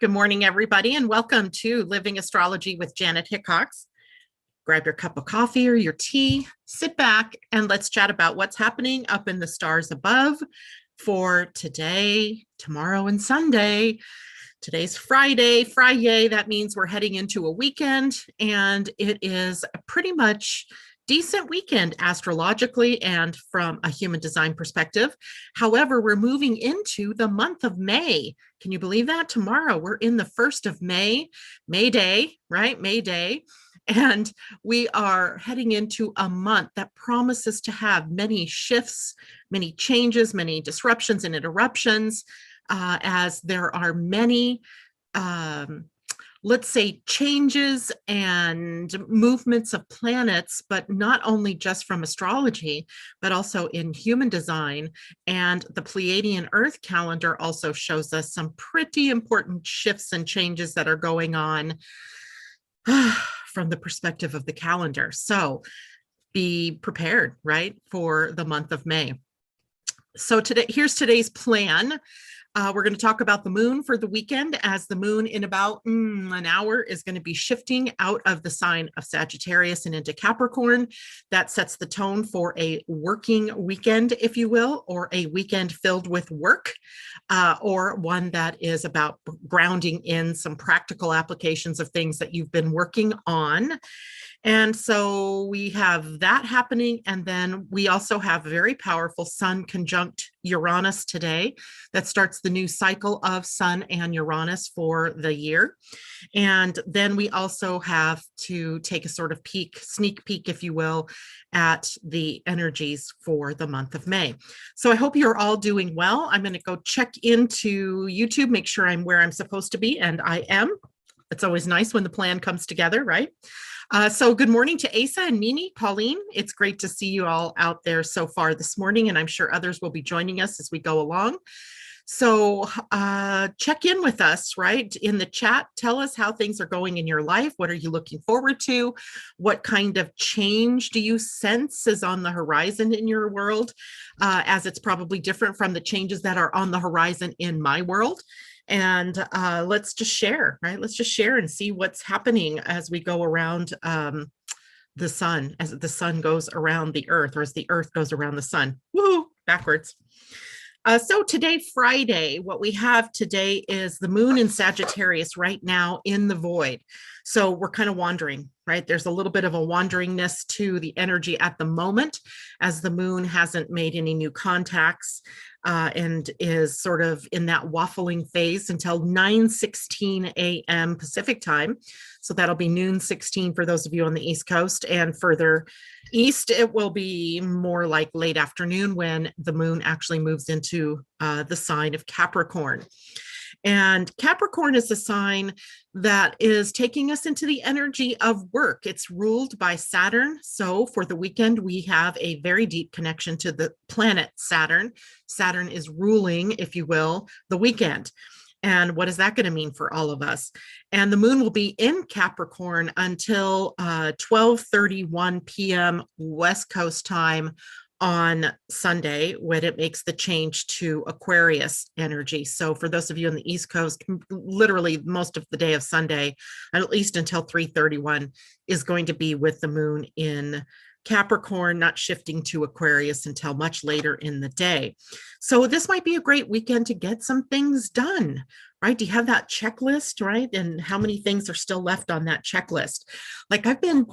Good morning, everybody, and welcome to Living Astrology with Janet Hickox. Grab your cup of coffee or your tea, sit back, and let's chat about what's happening up in the stars above for today, tomorrow, and Sunday. Today's Friday. That means we're heading into a weekend, and it is a pretty much decent weekend astrologically and from a human design perspective. However, we're moving into the month of May. Can you believe that? Tomorrow we're in the 1st of May, May Day, right? May Day. And we are heading into a month that promises to have many shifts, many changes, many disruptions and interruptions, as there are many let's say changes and movements of planets, but not only just from astrology, but also in human design. And the Pleiadian-Earth calendar also shows us some pretty important shifts and changes that are going on from the perspective of the calendar. So be prepared, right, for the month of May. So here's today's plan. We're going to talk about the moon for the weekend, as the moon in about an hour is going to be shifting out of the sign of Sagittarius and into Capricorn. That sets the tone for a working weekend, if you will, or a weekend filled with work, or one that is about grounding in some practical applications of things that you've been working on. And so we have that happening. And then we also have a very powerful Sun conjunct Uranus today that starts the new cycle of Sun and Uranus for the year. And then we also have to take a sort of sneak peek, if you will, at the energies for the month of May. So I hope you're all doing well. I'm going to go check into YouTube, make sure I'm where I'm supposed to be, and I am. It's always nice when the plan comes together, right? So good morning to Asa and Nini, Pauline. It's great to see you all out there so far this morning, and I'm sure others will be joining us as we go along. So check in with us, right? In the chat, tell us how things are going in your life. What are you looking forward to? What kind of change do you sense is on the horizon in your world, as it's probably different from the changes that are on the horizon in my world? And let's just share, right? Let's just share and see what's happening as we go around the sun, as the sun goes around the earth, or as the earth goes around the sun. Woo, backwards. So today, Friday, what we have today is the moon in Sagittarius right now in the void. So we're kind of wandering, right? There's a little bit of a wanderingness to the energy at the moment, as the moon hasn't made any new contacts and is sort of in that waffling phase until 9:16 a.m. Pacific time. So that'll be noon 16 for those of you on the East Coast, and further east, it will be more like late afternoon when the moon actually moves into the sign of Capricorn. And Capricorn is a sign that is taking us into the energy of work. It's ruled by Saturn. So for the weekend, we have a very deep connection to the planet Saturn. Saturn is ruling, if you will, the weekend. And what is that going to mean for all of us? And the moon will be in Capricorn until 12:31 p.m. West Coast time on Sunday, when it makes the change to Aquarius energy. So for those of you on the East Coast, literally most of the day of Sunday, at least until 3:31, is going to be with the moon in Capricorn, not shifting to Aquarius until much later in the day. So this might be a great weekend to get some things done, right? Do you have that checklist, right? And how many things are still left on that checklist? Like I've been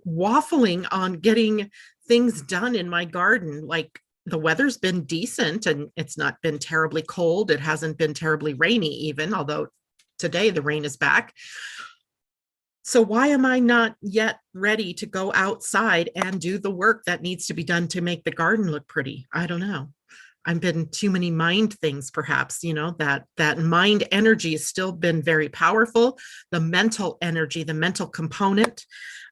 waffling on getting things done in my garden. Like the weather's been decent and it's not been terribly cold. It hasn't been terribly rainy even, although today the rain is back. So why am I not yet ready to go outside and do the work that needs to be done to make the garden look pretty? I don't know. I've been too many mind things, perhaps, that mind energy has still been very powerful, the mental energy, the mental component.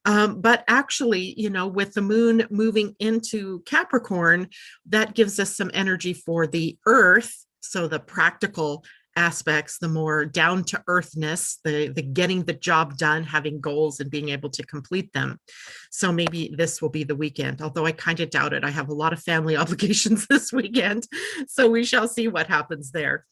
But actually, with the moon moving into Capricorn, that gives us some energy for the earth. So the practical aspects, the more down to earthness, the getting the job done, having goals and being able to complete them. So maybe this will be the weekend, although I kind of doubt it. I have a lot of family obligations this weekend, so we shall see what happens there.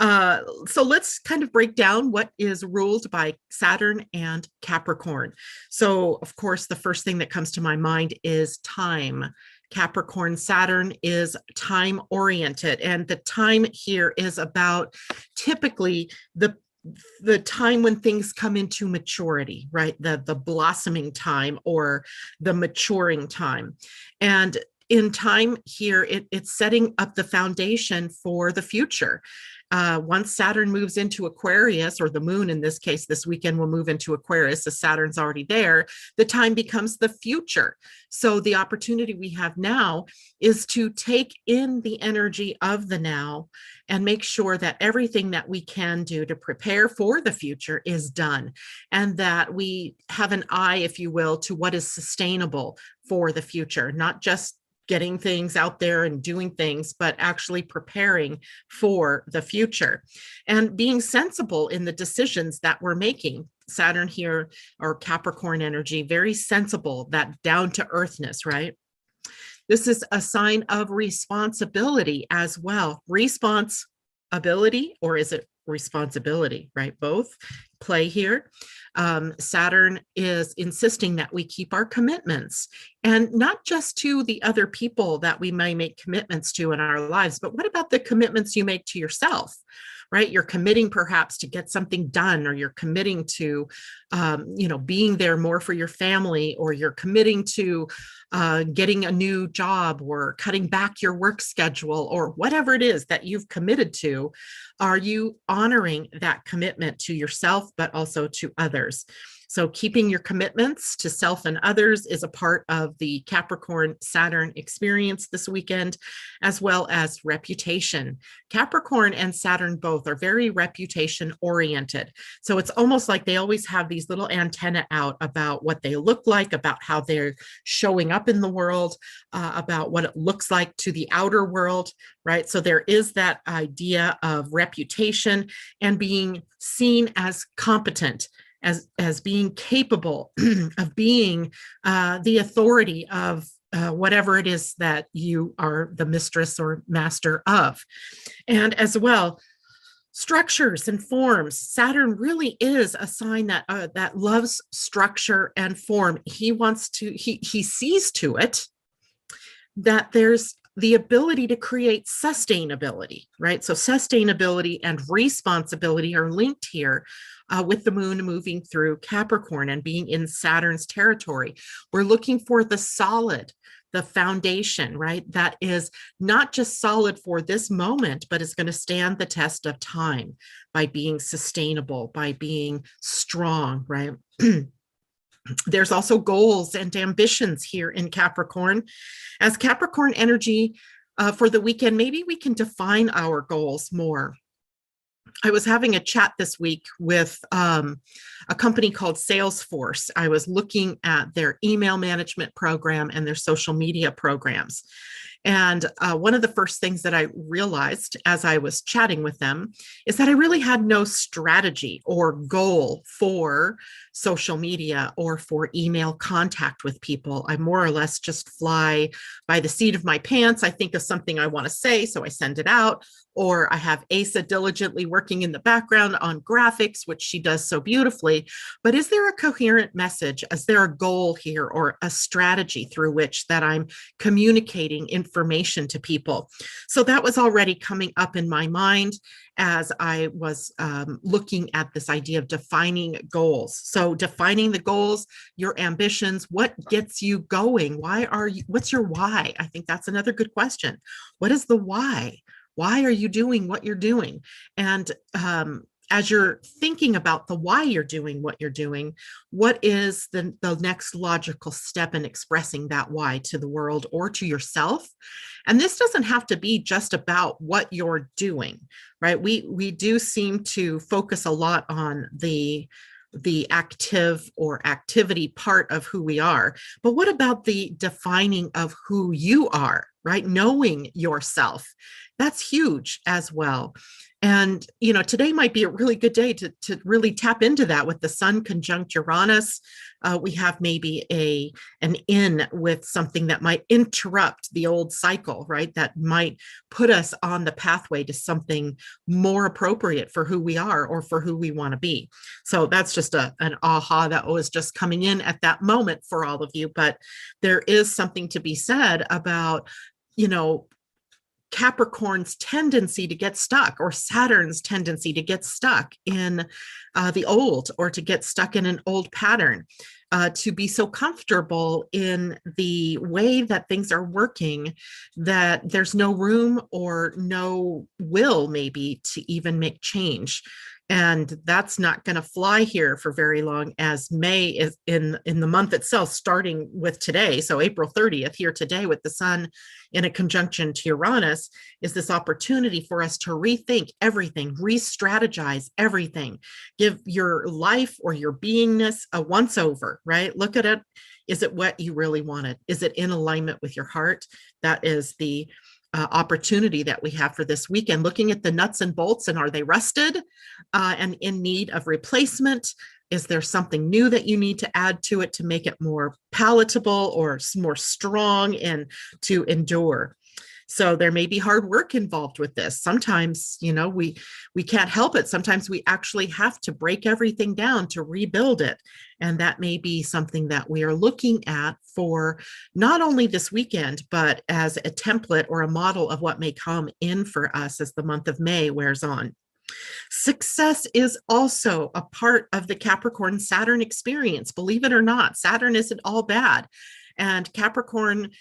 So let's kind of break down what is ruled by Saturn and Capricorn. So, of course, the first thing that comes to my mind is time. Capricorn Saturn is time oriented, and the time here is about typically the time when things come into maturity, right? The blossoming time or the maturing time. And in time here, it's setting up the foundation for the future. Once Saturn moves into Aquarius, or the moon in this case, this weekend will move into Aquarius, as Saturn's already there, the time becomes the future. So the opportunity we have now is to take in the energy of the now and make sure that everything that we can do to prepare for the future is done, and that we have an eye, if you will, to what is sustainable for the future, not just getting things out there and doing things, but actually preparing for the future and being sensible in the decisions that we're making. Saturn here, or Capricorn energy, very sensible, that down to earthness, right? This is a sign of responsibility as well. Responsibility, or is it responsibility, right? Both play here. Saturn is insisting that we keep our commitments, and not just to the other people that we may make commitments to in our lives, but what about the commitments you make to yourself? Right? You're committing perhaps to get something done, or you're committing to, being there more for your family, or you're committing to getting a new job, or cutting back your work schedule, or whatever it is that you've committed to. Are you honoring that commitment to yourself, but also to others? So keeping your commitments to self and others is a part of the Capricorn Saturn experience this weekend, as well as reputation. Capricorn and Saturn both are very reputation oriented. So it's almost like they always have these little antennae out about what they look like, about how they're showing up in the world, about what it looks like to the outer world, right? So there is that idea of reputation and being seen as competent, as being capable of being the authority of whatever it is that you are the mistress or master of. And as well, structures and forms. Saturn really is a sign that that loves structure and form. He sees to it that there's the ability to create sustainability, right? So sustainability and responsibility are linked here with the moon moving through Capricorn and being in Saturn's territory. We're looking for the solid, the foundation, right? That is not just solid for this moment, but is going to stand the test of time by being sustainable, by being strong, right? There's also goals and ambitions here in Capricorn. As Capricorn energy for the weekend, maybe we can define our goals more. I was having a chat this week with a company called Salesforce. I was looking at their email management program and their social media programs. And one of the first things that I realized as I was chatting with them is that I really had no strategy or goal for social media or for email contact with people. I more or less just fly by the seat of my pants. I think of something I want to say, so I send it out. Or I have Asa diligently working in the background on graphics, which she does so beautifully. But is there a coherent message? Is there a goal here or a strategy through which that I'm communicating information to people? So that was already coming up in my mind as I was looking at this idea of defining goals. So defining the goals, your ambitions, what gets you going? What's your why? I think that's another good question. What is the why? Why are you doing what you're doing? And as you're thinking about the why you're doing what you're doing, what is the next logical step in expressing that why to the world or to yourself? And this doesn't have to be just about what you're doing, right? We do seem to focus a lot on the active or activity part of who we are. But what about the defining of who you are, right? Knowing yourself. That's huge as well. And, today might be a really good day to really tap into that with the sun conjunct Uranus. We have maybe an in with something that might interrupt the old cycle, right? That might put us on the pathway to something more appropriate for who we are or for who we want to be. So that's just an aha that was just coming in at that moment for all of you. But there is something to be said about, Capricorn's tendency to get stuck, or Saturn's tendency to get stuck in the old, or to get stuck in an old pattern, to be so comfortable in the way that things are working that there's no room or no will maybe to even make change. And that's not going to fly here for very long, as May is in the month itself, starting with today. So April 30th here today with the sun in a conjunction to Uranus is this opportunity for us to rethink everything, re-strategize everything, give your life or your beingness a once over, right? Look at it. Is it what you really wanted? Is it in alignment with your heart? That is the opportunity that we have for this weekend, looking at the nuts and bolts, and are they rusted and in need of replacement? Is there something new that you need to add to it to make it more palatable or more strong and to endure? So there may be hard work involved with this. Sometimes, we can't help it. Sometimes we actually have to break everything down to rebuild it. And that may be something that we are looking at for not only this weekend, but as a template or a model of what may come in for us as the month of May wears on. Success is also a part of the Capricorn Saturn experience. Believe it or not, Saturn isn't all bad. And Capricorn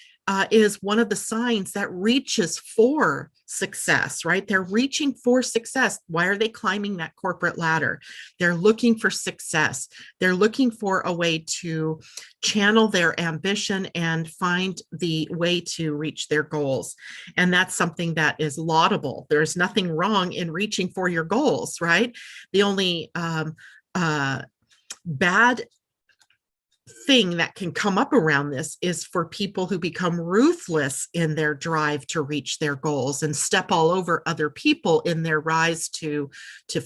is one of the signs that reaches for success, right? They're reaching for success. Why are they climbing that corporate ladder? They're looking for success. They're looking for a way to channel their ambition and find the way to reach their goals. And that's something that is laudable. There's nothing wrong in reaching for your goals, right? The only bad thing that can come up around this is for people who become ruthless in their drive to reach their goals and step all over other people in their rise to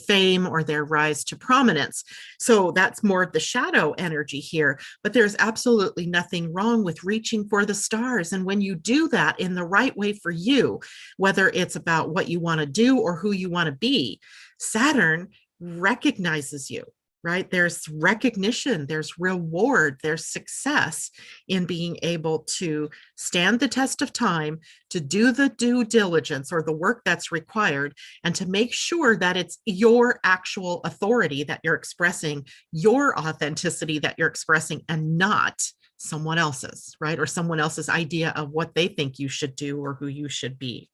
fame or their rise to prominence. So that's more of the shadow energy here, but there's absolutely nothing wrong with reaching for the stars. And when you do that in the right way for you, whether it's about what you want to do or who you want to be, Saturn recognizes you. Right? There's recognition, there's reward, there's success in being able to stand the test of time, to do the due diligence or the work that's required, and to make sure that it's your actual authority that you're expressing, your authenticity that you're expressing, and not someone else's, right? Or someone else's idea of what they think you should do or who you should be.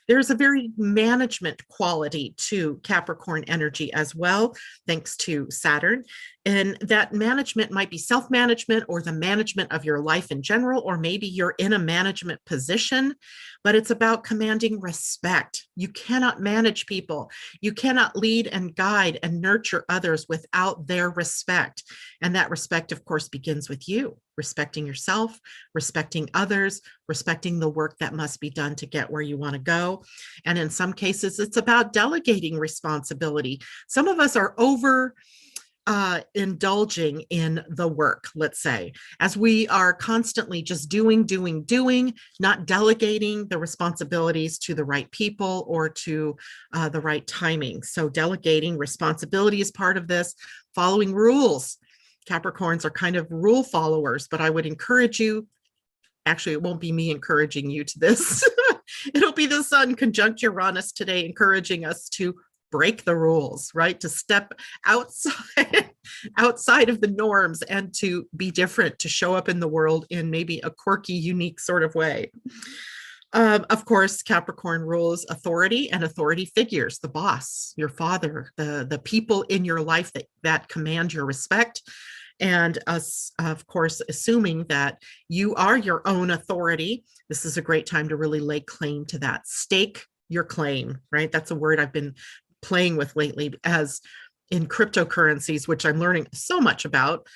There's a very management quality to Capricorn energy as well, thanks to Saturn. And that management might be self-management or the management of your life in general, or maybe you're in a management position, but it's about commanding respect. You cannot manage people. You cannot lead and guide and nurture others without their respect. And that respect, of course, begins with you, respecting yourself, respecting others, respecting the work that must be done to get where you want to go. And in some cases, it's about delegating responsibility. Some of us are indulging in the work, let's say, as we are constantly just doing, not delegating the responsibilities to the right people or to the right timing. So delegating responsibility is part of this. Following rules. Capricorns are kind of rule followers, but I would encourage you, actually, it won't be me encouraging you to this. It'll be the sun conjunct Uranus today, encouraging us to break the rules, right? To step outside of the norms and to be different, to show up in the world in maybe a quirky, unique sort of way. Of course, Capricorn rules authority and authority figures, the boss, your father, the people in your life that command your respect. And us, of course, assuming that you are your own authority. This is a great time to really lay claim to that. Stake your claim, right? That's a word I've been playing with lately, as in cryptocurrencies, which I'm learning so much about.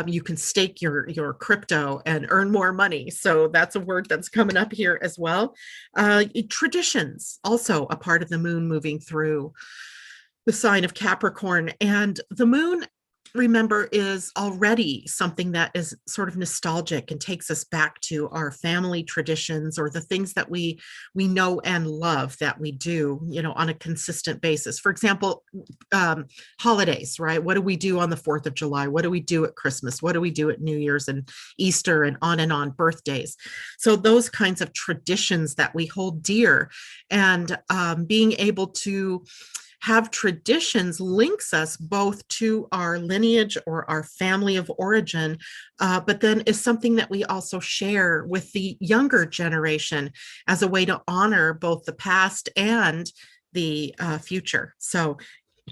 You can stake your crypto and earn more money. So that's a word that's coming up here as well. Traditions, also a part of the moon moving through the sign of Capricorn. And the moon, remember, is already something that is sort of nostalgic and takes us back to our family traditions, or the things that we know and love that we do, on a consistent basis. For example, holidays, right? What do we do on the 4th of July? What do we do at Christmas? What do we do at New Year's and Easter, and on, birthdays? So those kinds of traditions that we hold dear, and being able to have traditions links us both to our lineage or our family of origin, but then is something that we also share with the younger generation as a way to honor both the past and the future. So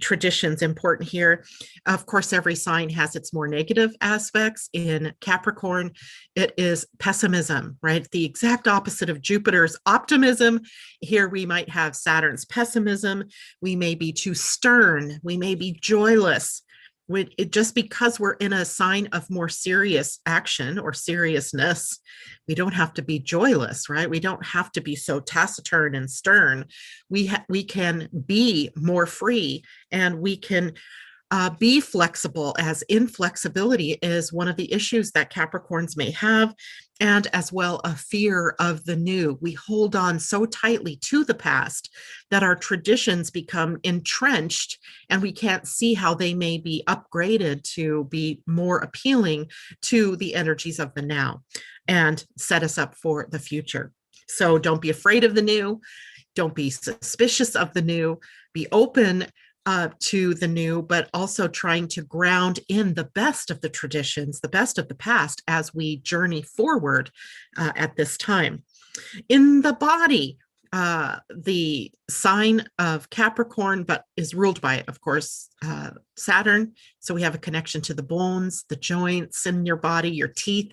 traditions important here. Of course, every sign has its more negative aspects. In Capricorn, it is pessimism, right? The exact opposite of Jupiter's optimism. Here we might have Saturn's pessimism. We may be too stern. We may be joyless. Just because we're in a sign of more serious action or seriousness, we don't have to be joyless, right? We don't have to be so taciturn and stern. We can be more free, and we can be flexible, as inflexibility is one of the issues that Capricorns may have, and as well a fear of the new. We hold on so tightly to the past that our traditions become entrenched, and we can't see how they may be upgraded to be more appealing to the energies of the now and set us up for the future. So don't be afraid of the new. Don't be suspicious of the new. Be open to the new, but also trying to ground in the best of the traditions, the best of the past, as we journey forward at this time. In the body, the sign of Capricorn, but is ruled by, of course, Saturn. So we have a connection to the bones, the joints in your body, your teeth,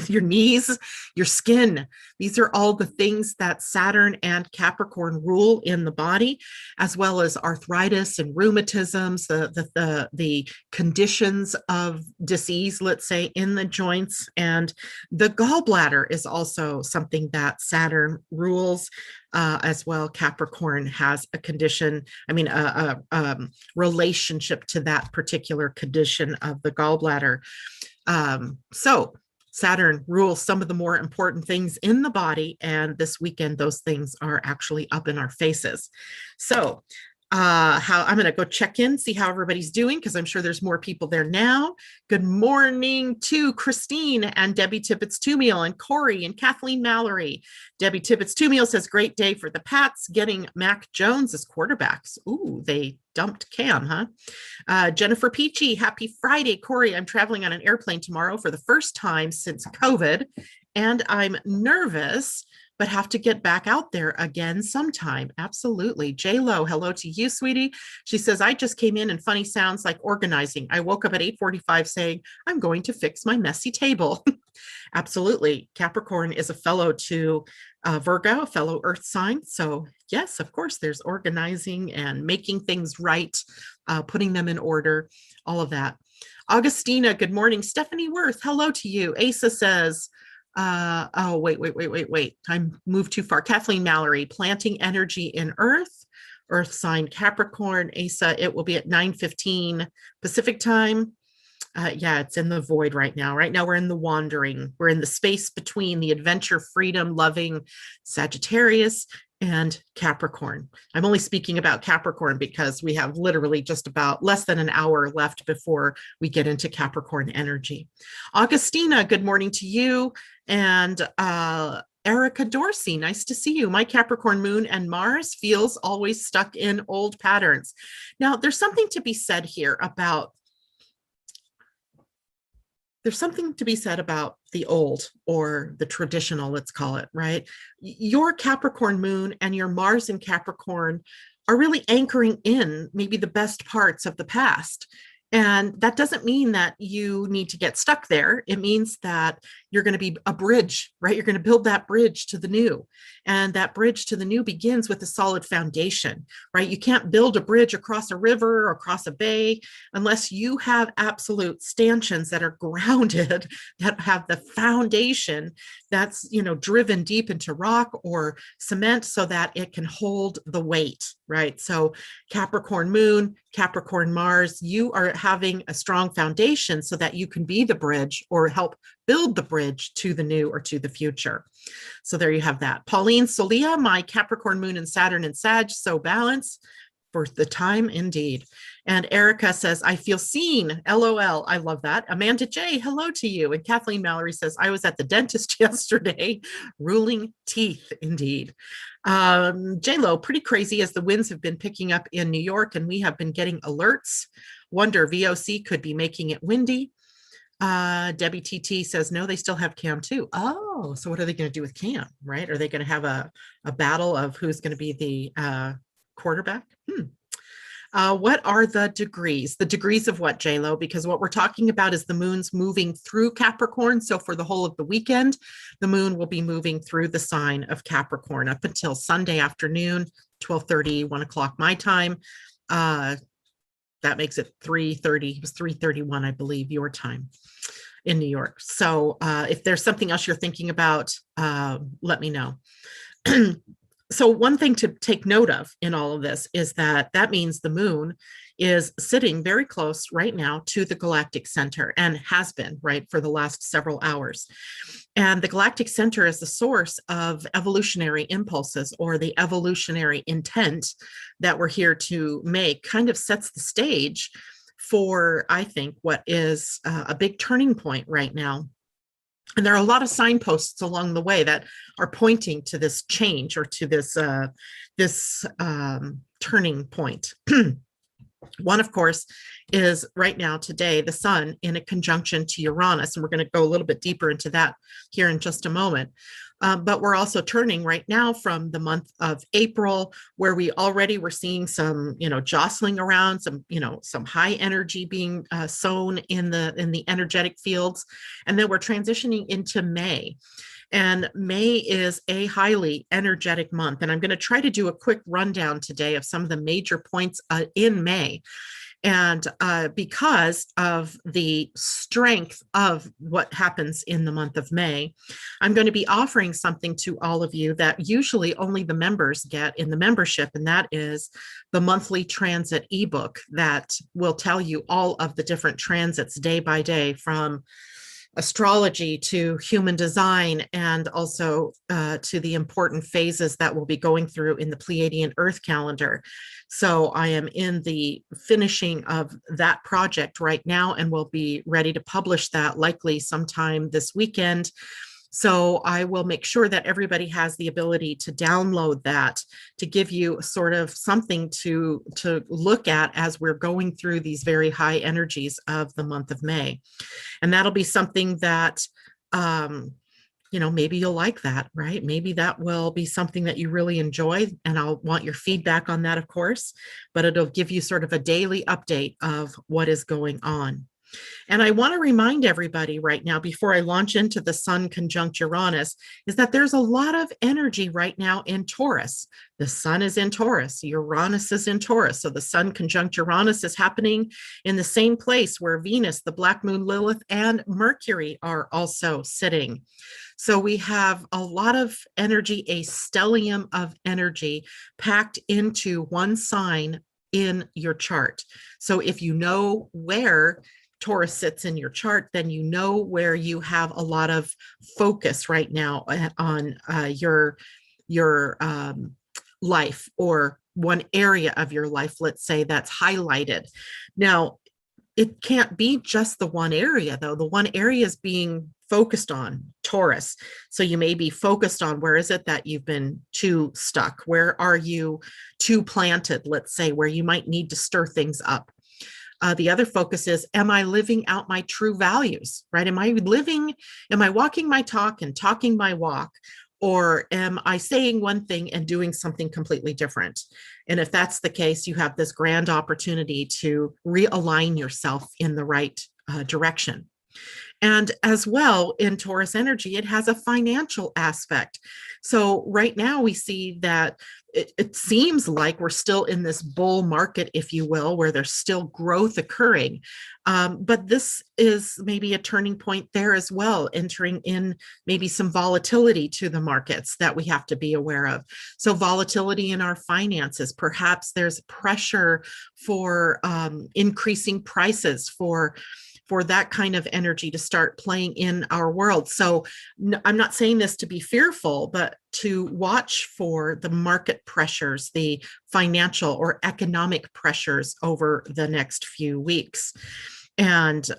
your knees, your skin. These are all the things that Saturn and Capricorn rule in the body, as well as arthritis and rheumatisms, the conditions of disease, let's say, in the joints. And the gallbladder is also something that Saturn rules. As well, Capricorn has a condition, a relationship to that particular condition of the gallbladder. So Saturn rules some of the more important things in the body, and this weekend those things are actually up in our faces. So I'm going to go check in, see how everybody's doing, because I'm sure there's more people there now. Good morning to Christine and Debbie Tippett-Tumiel and Corey and Kathleen Mallory. Debbie Tippett-Tumiel says, great day for the Pats getting Mac Jones as quarterbacks. Ooh, they dumped Cam, huh? Jennifer Peachy, happy Friday. Corey, I'm traveling on an airplane tomorrow for the first time since COVID, and I'm nervous, but have to get back out there again sometime. Absolutely. J-Lo, hello to you, sweetie. She says, I just came in and funny sounds like organizing. I woke up at 8:45 saying, I'm going to fix my messy table. Absolutely. Capricorn is a fellow to Virgo, a fellow earth sign. So yes, of course, there's organizing and making things right, putting them in order, all of that. Augustina, good morning. Stephanie Worth, hello to you. Asa says, wait. I moved too far. Kathleen Mallory, planting energy in earth sign Capricorn. Asa, it will be at 9:15 Pacific time. Yeah, it's in the void right now. Right now we're in the wandering. We're in the space between the adventure, freedom, loving Sagittarius and Capricorn. I'm only speaking about Capricorn because we have literally just about less than an hour left before we get into Capricorn energy. Augustina, good morning to you. And Erica Dorsey, nice to see you. My Capricorn moon and Mars feels always stuck in old patterns. Now, there's something to be said here about the old, or the traditional, let's call it, right? Your Capricorn moon and your Mars in Capricorn are really anchoring in maybe the best parts of the past. And that doesn't mean that you need to get stuck there. It means that you're going to be a bridge, right? You're going to build that bridge to the new. And that bridge to the new begins with a solid foundation, right? You can't build a bridge across a river or across a bay unless you have absolute stanchions that are grounded, that have the foundation that's, driven deep into rock or cement so that it can hold the weight, right? So Capricorn moon, Capricorn Mars, you are having a strong foundation so that you can be the bridge or help build the bridge to the new or to the future. So there you have that. Pauline Solia, my Capricorn moon and Saturn and Sag, so balance for the time indeed. And Erica says, I feel seen. LOL. I love that. Amanda J, hello to you. And Kathleen Mallory says, I was at the dentist yesterday, ruling teeth indeed. J-Lo, pretty crazy as the winds have been picking up in New York and we have been getting alerts. Wonder VOC could be making it windy. Debbie TT says, no, they still have Cam too. Oh, so what are they going to do with Cam, right? Are they going to have a battle of who's going to be the quarterback? What are the degrees? The degrees of what, J-Lo? Because what we're talking about is the moon's moving through Capricorn. So for the whole of the weekend, the moon will be moving through the sign of Capricorn up until Sunday afternoon, 12:30, 1 o'clock my time. That makes it 3:30. It was 3:31, I believe, your time in New York. So if there's something else you're thinking about, let me know. So one thing to take note of in all of this is that means the moon is sitting very close right now to the galactic center and has been, right, for the last several hours. And the galactic center is the source of evolutionary impulses or the evolutionary intent that we're here to make, kind of sets the stage for, I think, what is a big turning point right now. And there are a lot of signposts along the way that are pointing to this change or to this turning point. One, of course, is right now today, the sun in a conjunction to Uranus. And we're going to go a little bit deeper into that here in just a moment. But we're also turning right now from the month of April, where we already were seeing some, jostling around, some high energy being sown in the energetic fields. And then we're transitioning into May. And May is a highly energetic month. And I'm going to try to do a quick rundown today of some of the major points in May. And because of the strength of what happens in the month of May, I'm going to be offering something to all of you that usually only the members get in the membership, and that is the monthly transit ebook that will tell you all of the different transits day by day, from astrology to human design, and also to the important phases that we'll be going through in the Pleiadian-Earth calendar. So I am in the finishing of that project right now, and we'll be ready to publish that likely sometime this weekend. So I will make sure that everybody has the ability to download that to give you sort of something to look at as we're going through these very high energies of the month of May. And that'll be something that, maybe you'll like that, right? Maybe that will be something that you really enjoy. And I'll want your feedback on that, of course, but it'll give you sort of a daily update of what is going on. And I want to remind everybody right now, before I launch into the sun conjunct Uranus, is that there's a lot of energy right now in Taurus. The sun is in Taurus, Uranus is in Taurus. So the sun conjunct Uranus is happening in the same place where Venus, the black moon Lilith, and Mercury are also sitting. So we have a lot of energy, a stellium of energy packed into one sign in your chart. So if you know where Taurus sits in your chart, then you know where you have a lot of focus right now on your life, or one area of your life, let's say, that's highlighted. Now, it can't be just the one area, though. The one area is being focused on Taurus. So you may be focused on, where is it that you've been too stuck? Where are you too planted, let's say, where you might need to stir things up? The other focus is, am I living out my true values, right? Am I walking my talk and talking my walk? Or am I saying one thing and doing something completely different? And if that's the case, you have this grand opportunity to realign yourself in the right direction. And as well, in Taurus energy, it has a financial aspect. So right now we see that it seems like we're still in this bull market, if you will, where there's still growth occurring. But this is maybe a turning point there as well, entering in maybe some volatility to the markets that we have to be aware of. So volatility in our finances, perhaps there's pressure for increasing prices for that kind of energy to start playing in our world. So I'm not saying this to be fearful, but to watch for the market pressures, the financial or economic pressures over the next few weeks. And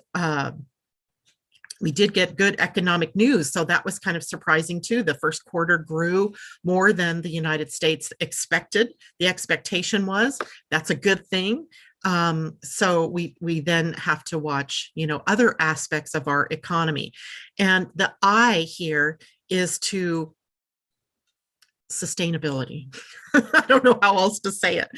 we did get good economic news. So that was kind of surprising too. The first quarter grew more than the United States expected. The expectation was that's a good thing. So we then have to watch, other aspects of our economy. And the I here is to sustainability. I don't know how else to say it.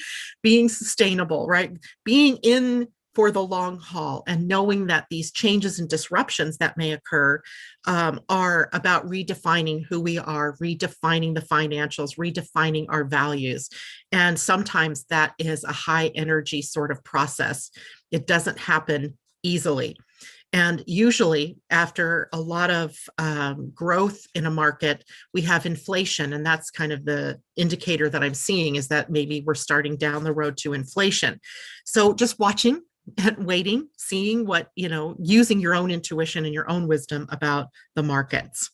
Being sustainable, right? Being in for the long haul and knowing that these changes and disruptions that may occur are about redefining who we are, redefining the financials, redefining our values. And sometimes that is a high energy sort of process. It doesn't happen easily. And usually after a lot of growth in a market, we have inflation. And that's kind of the indicator that I'm seeing, is that maybe we're starting down the road to inflation. So just watching and waiting, seeing what, using your own intuition and your own wisdom about the markets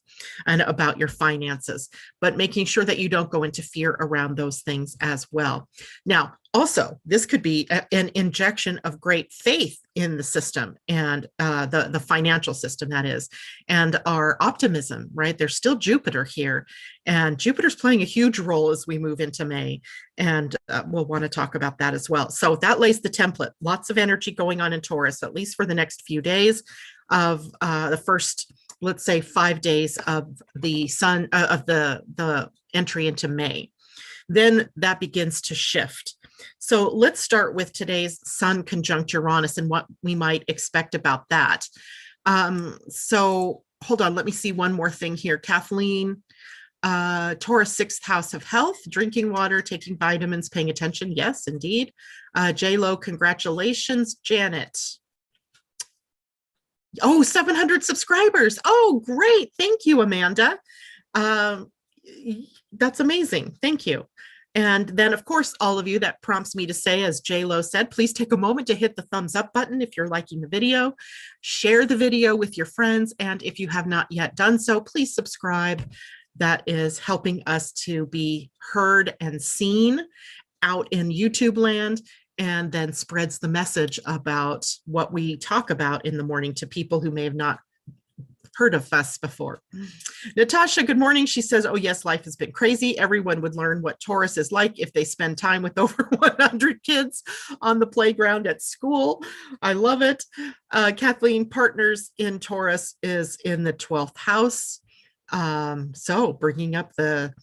and about your finances, but making sure that you don't go into fear around those things as well. Now, also, this could be an injection of great faith in the system and the financial system, that is, and our optimism, right? There's still Jupiter here, and Jupiter's playing a huge role as we move into May, and we'll want to talk about that as well. So that lays the template. Lots of energy going on in Taurus, at least for the next few days of the first, let's say, 5 days of the sun, of the entry into May. Then that begins to shift. So let's start with today's Sun conjunct Uranus and what we might expect about that. So hold on, let me see one more thing here. Kathleen, Taurus 6th house of health, drinking water, taking vitamins, paying attention. Yes, indeed. J-Lo, congratulations. Janet. Oh, 700 subscribers. Oh, great. Thank you, Amanda. That's amazing. Thank you. And then, of course, all of you, that prompts me to say, as J-Lo said, please take a moment to hit the thumbs up button if you're liking the video. Share the video with your friends. And if you have not yet done so, please subscribe. That is helping us to be heard and seen out in YouTube land, and then spreads the message about what we talk about in the morning to people who may have not heard of us before. Natasha, good morning. She says, oh yes, life has been crazy. Everyone would learn what Taurus is like if they spend time with over 100 kids on the playground at school. I love it. Kathleen, partners in Taurus is in the 12th house. So bringing up the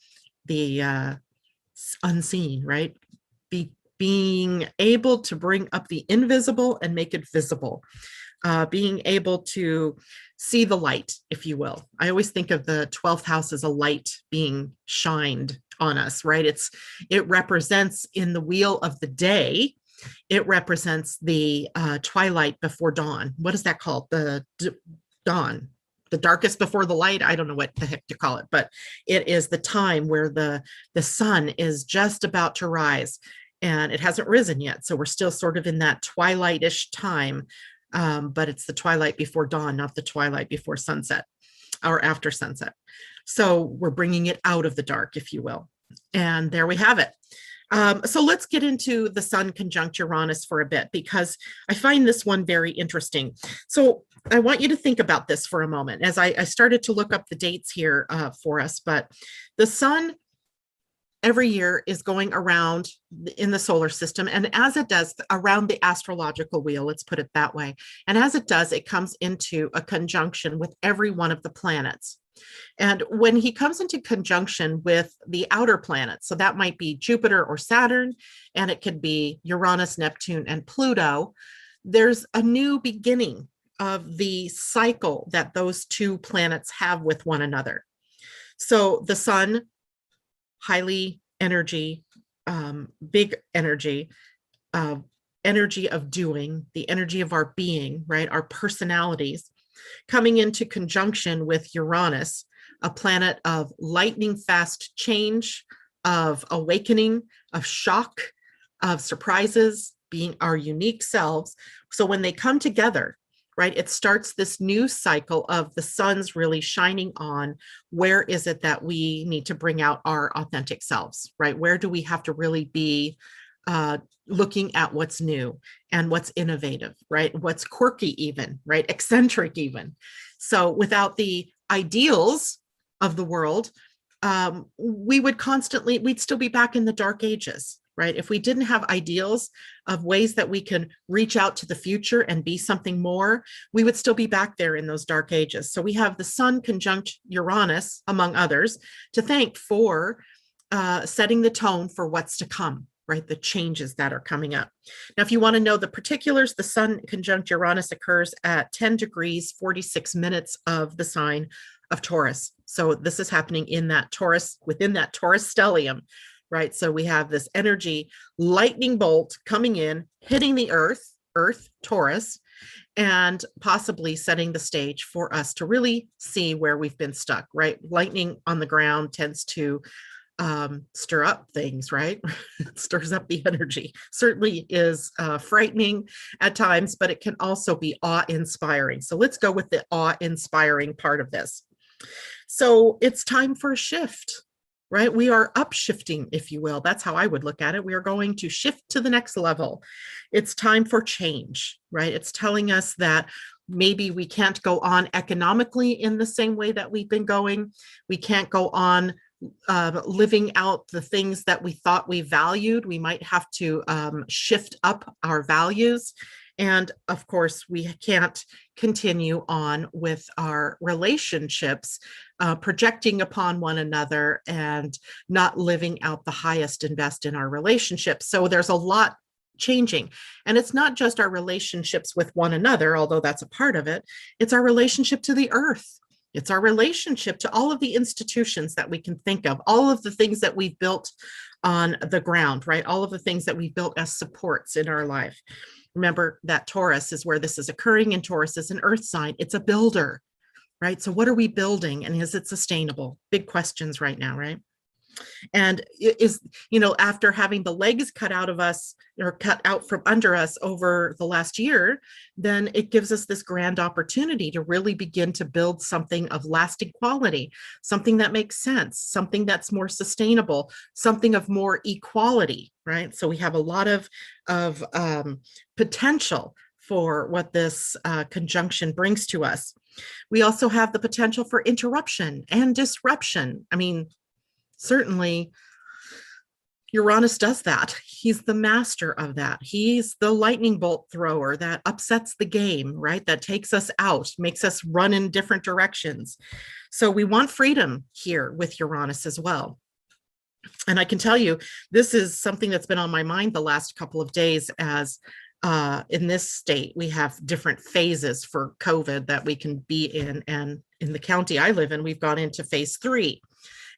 unseen, right? Being able to bring up the invisible and make it visible. Being able to see the light, if you will. I always think of the 12th house as a light being shined on us, right? It represents, in the wheel of the day, it represents the twilight before dawn. What is that called? The dawn, the darkest before the light. I don't know what the heck to call it, but it is the time where the sun is just about to rise, and it hasn't risen yet. So we're still sort of in that twilight-ish time. But it's the twilight before dawn, not the twilight before sunset or after sunset. So we're bringing it out of the dark, if you will. And there we have it. So let's get into the Sun conjunct Uranus for a bit, because I find this one very interesting. So I want you to think about this for a moment as I started to look up the dates here for us. But the Sun every year is going around in the solar system. And as it does, around the astrological wheel, let's put it that way. And as it does, it comes into a conjunction with every one of the planets. And when he comes into conjunction with the outer planets, so that might be Jupiter or Saturn, and it could be Uranus, Neptune, and Pluto, there's a new beginning of the cycle that those two planets have with one another. So the sun, highly energy, big energy, energy of doing, the energy of our being, right? Our personalities, coming into conjunction with Uranus, a planet of lightning fast change, of awakening, of shock, of surprises, being our unique selves. So when they come together, right, it starts this new cycle of the sun's really shining on where is it that we need to bring out our authentic selves, right? Where do we have to really be looking at what's new and what's innovative, right? What's quirky even, right? Eccentric even. So without the ideals of the world, we'd still be back in the dark ages, right? If we didn't have ideals of ways that we can reach out to the future and be something more, we would still be back there in those dark ages. So we have the sun conjunct Uranus, among others, to thank for setting the tone for what's to come, right? The changes that are coming up. Now, if you want to know the particulars, the sun conjunct Uranus occurs at 10 degrees, 46 minutes of the sign of Taurus. So this is happening in that Taurus, within that Taurus stellium, right? So we have this energy lightning bolt coming in, hitting the Earth, Taurus, and possibly setting the stage for us to really see where we've been stuck, right? Lightning on the ground tends to stir up things, right? It stirs up the energy. Certainly is frightening at times, but it can also be awe-inspiring. So let's go with the awe-inspiring part of this. So it's time for a shift, right? We are upshifting, if you will. That's how I would look at it. We are going to shift to the next level. It's time for change, right? It's telling us that maybe we can't go on economically in the same way that we've been going. We can't go on living out the things that we thought we valued. We might have to shift up our values. And of course, we can't continue on with our relationships, projecting upon one another and not living out the highest and best in our relationships. So there's a lot changing. And it's not just our relationships with one another, although that's a part of it. It's our relationship to the earth. It's our relationship to all of the institutions that we can think of, all of the things that we've built on the ground, right? All of the things that we've built as supports in our life. Remember that Taurus is where this is occurring, and Taurus is an earth sign. It's a builder, right? So what are we building, and is it sustainable? Big questions right now, right? And it is, after having the legs cut out of us or cut out from under us over the last year, then it gives us this grand opportunity to really begin to build something of lasting quality, something that makes sense, something that's more sustainable, something of more equality, right? So we have a lot of potential for what this conjunction brings to us. We also have the potential for interruption and disruption. I mean, certainly, Uranus does that. He's the master of that. He's the lightning bolt thrower that upsets the game, right? That takes us out, makes us run in different directions. So we want freedom here with Uranus as well. And I can tell you, this is something that's been on my mind the last couple of days as in this state, we have different phases for COVID that we can be in. And in the county I live in, we've gone into phase 3.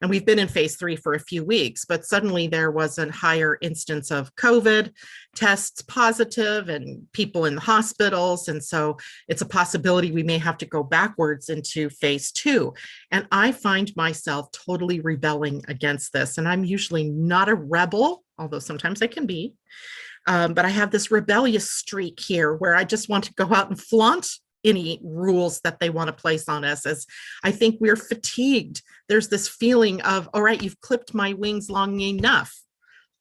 And we've been in phase 3 for a few weeks, but suddenly there was a higher instance of COVID tests positive and people in the hospitals. And so it's a possibility we may have to go backwards into phase 2. And I find myself totally rebelling against this. And I'm usually not a rebel, although sometimes I can be. But I have this rebellious streak here where I just want to go out and flaunt any rules that they want to place on us, as I think we're fatigued. There's this feeling of, all right, you've clipped my wings long enough.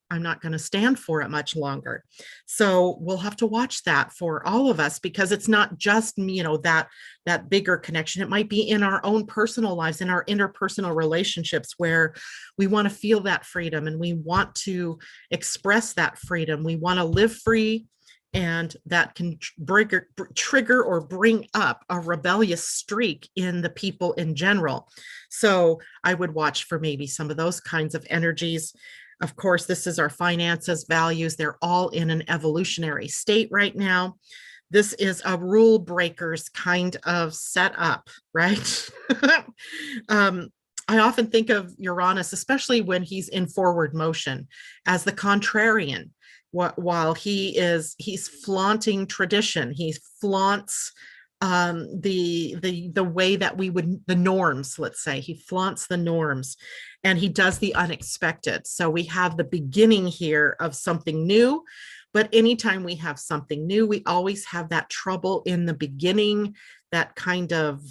I'm not going to stand for it much longer. So we'll have to watch that for all of us, because it's not just, that bigger connection. It might be in our own personal lives, in our interpersonal relationships, where we want to feel that freedom and we want to express that freedom. We want to live free and that can trigger or bring up a rebellious streak in the people in general. So I would watch for maybe some of those kinds of energies. Of course, this is our finances, values. They're all in an evolutionary state right now. This is a rule breakers kind of setup, right? I often think of Uranus, especially when he's in forward motion, as the contrarian. While he's flaunting tradition, he flaunts the way that we would, the norms, let's say, he flaunts the norms, and he does the unexpected. So we have the beginning here of something new, but anytime we have something new, we always have that trouble in the beginning, that kind of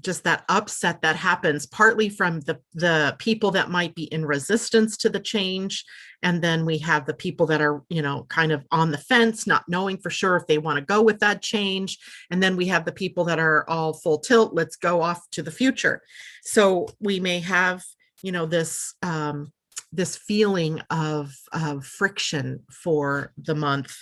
just that upset that happens partly from the people that might be in resistance to the change. And then we have the people that are, kind of on the fence, not knowing for sure if they want to go with that change. And then we have the people that are all full tilt, let's go off to the future. So we may have, this feeling of friction for the month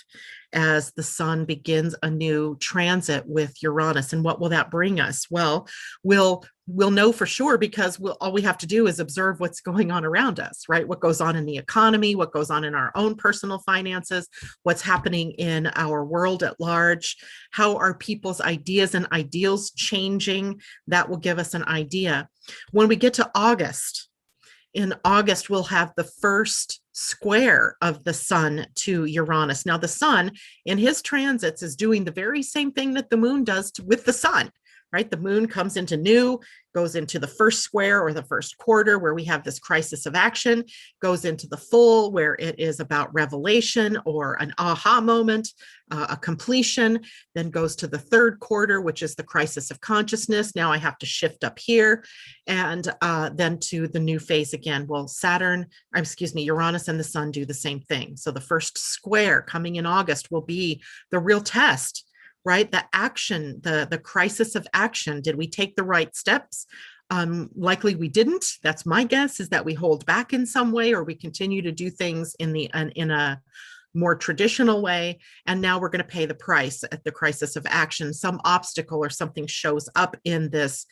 as the sun begins a new transit with Uranus. And what will that bring us? Well, we'll know for sure, because all we have to do is observe what's going on around us, right? What goes on in the economy, what goes on in our own personal finances, what's happening in our world at large, how are people's ideas and ideals changing? That will give us an idea. When we get to August, in August, we'll have the first square of the sun to Uranus. Now, the sun in his transits is doing the very same thing that the moon does with the sun, right? The moon comes into new, goes into the first square or the first quarter where we have this crisis of action, goes into the full where it is about revelation or an aha moment, a completion, then goes to the third quarter, which is the crisis of consciousness. Now I have to shift up here, and then to the new phase again. Well, Uranus and the sun do the same thing. So the first square coming in August will be the real test, right? The action, the crisis of action. Did we take the right steps? Likely we didn't. That's my guess, is that we hold back in some way, or we continue to do things in a more traditional way. And now we're going to pay the price at the crisis of action. Some obstacle or something shows up in this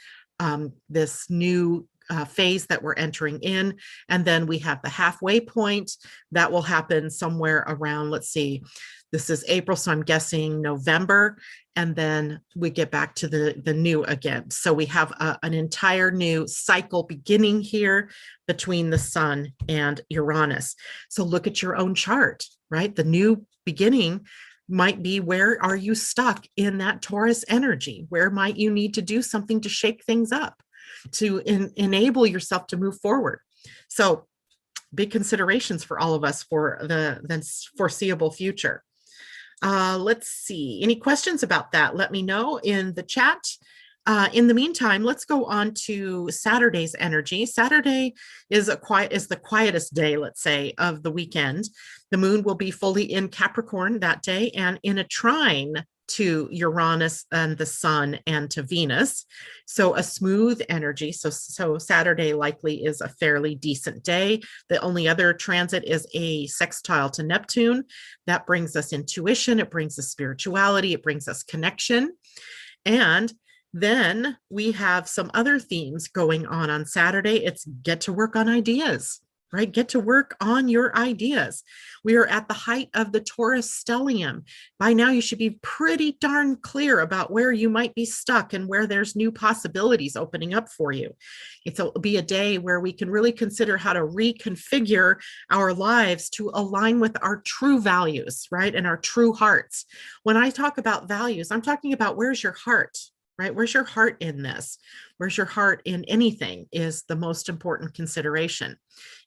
new phase that we're entering in. And then we have the halfway point that will happen somewhere around, let's see, this is April, so I'm guessing November, and then we get back to the new again. So we have an entire new cycle beginning here between the sun and Uranus. So look at your own chart, right? The new beginning might be, where are you stuck in that Taurus energy? Where might you need to do something to shake things up, to enable yourself to move forward? So big considerations for all of us for the foreseeable future. Let's see, any questions about that? Let me know in the chat. In the meantime, let's go on to Saturday's energy. Saturday is the quietest day, let's say, of the weekend. The moon will be fully in Capricorn that day and in a trine to Uranus and the sun and to Venus. So a smooth energy. So Saturday likely is a fairly decent day. The only other transit is a sextile to Neptune. That brings us intuition. It brings us spirituality. It brings us connection. And then we have some other themes going on Saturday. It's get to work on ideas, right? Get to work on your ideas. We are at the height of the Taurus Stellium. By now, you should be pretty darn clear about where you might be stuck and where there's new possibilities opening up for you. It'll be a day where we can really consider how to reconfigure our lives to align with our true values, right? And our true hearts. When I talk about values, I'm talking about, where's your heart? Right? Where's your heart in this? Where's your heart in anything is the most important consideration.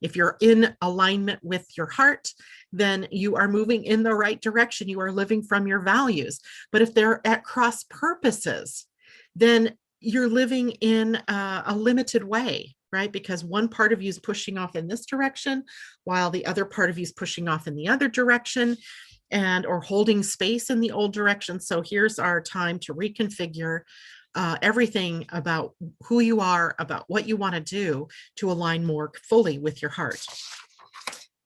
If you're in alignment with your heart, then you are moving in the right direction. You are living from your values. But if they're at cross purposes, then you're living in a limited way, right? Because one part of you is pushing off in this direction, while the other part of you is pushing off in the other direction, or holding space in the old direction. So here's our time to reconfigure everything about who you are, about what you want to do, to align more fully with your heart.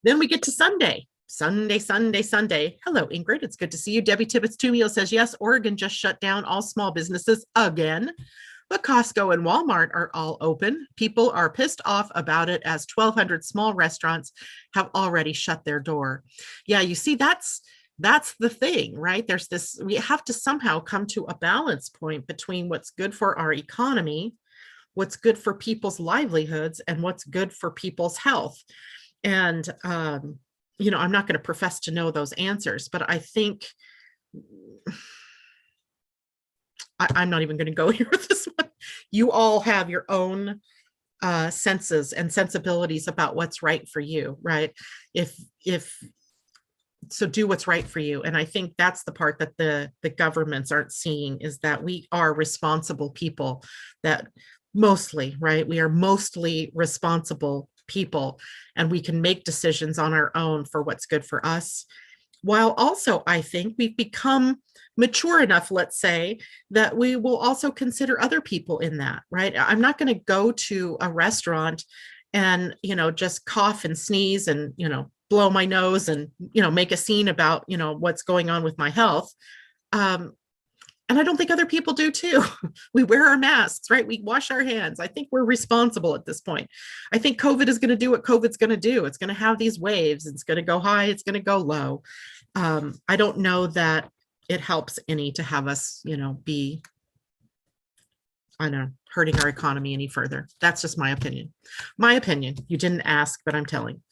Then we get to Sunday. Sunday, Sunday, Sunday. Hello, Ingrid. It's good to see you. Debbie Tibbetts-Tumio says, yes, Oregon just shut down all small businesses again, but Costco and Walmart are all open. People are pissed off about it as 1,200 small restaurants have already shut their door. Yeah, you see, that's the thing, right? There's this, we have to somehow come to a balance point between what's good for our economy, what's good for people's livelihoods, and what's good for people's health. And, I'm not going to profess to know those answers, but I think I'm not even going to go here with this one. You all have your own senses and sensibilities about what's right for you, right? So do what's right for you. And I think that's the part that the governments aren't seeing, is that we are responsible people, that mostly, right? We are mostly responsible people, and we can make decisions on our own for what's good for us. While also, I think we've become mature enough, let's say, that we will also consider other people in that, right? I'm not going to go to a restaurant and, just cough and sneeze and, blow my nose and, make a scene about, what's going on with my health. And I don't think other people do too. We wear our masks, right? We wash our hands. I think we're responsible at this point. I think COVID is going to do what COVID's going to do. It's going to have these waves. It's going to go high. It's going to go low. I don't know that it helps any to have us, be, I don't know, hurting our economy any further. That's just my opinion. My opinion. You didn't ask, but I'm telling.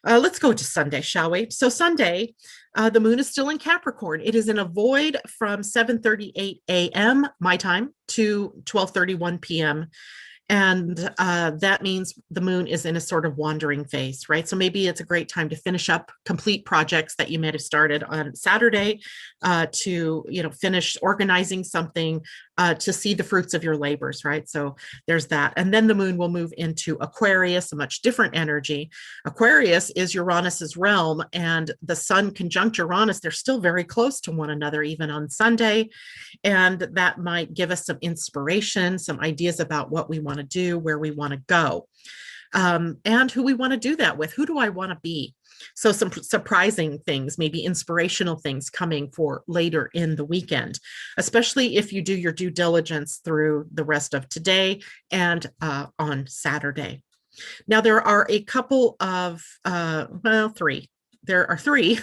Let's go to Sunday, shall we? So Sunday, the moon is still in Capricorn. It is in a void from 7:38 a.m. my time to 12:31 p.m. And that means the moon is in a sort of wandering phase, right? So maybe it's a great time to finish up complete projects that you might have started on Saturday, to, finish organizing something, to see the fruits of your labors, right? So there's that. And then the moon will move into Aquarius, a much different energy. Aquarius is Uranus's realm, and the sun conjunct Uranus, they're still very close to one another, even on Sunday. And that might give us some inspiration, some ideas about what we want to do, where we want to go, and who we want to do that with. Who do I want to be? So some surprising things, maybe inspirational things coming for later in the weekend, especially if you do your due diligence through the rest of today and on Saturday. Now, there are a couple of, three. There are three.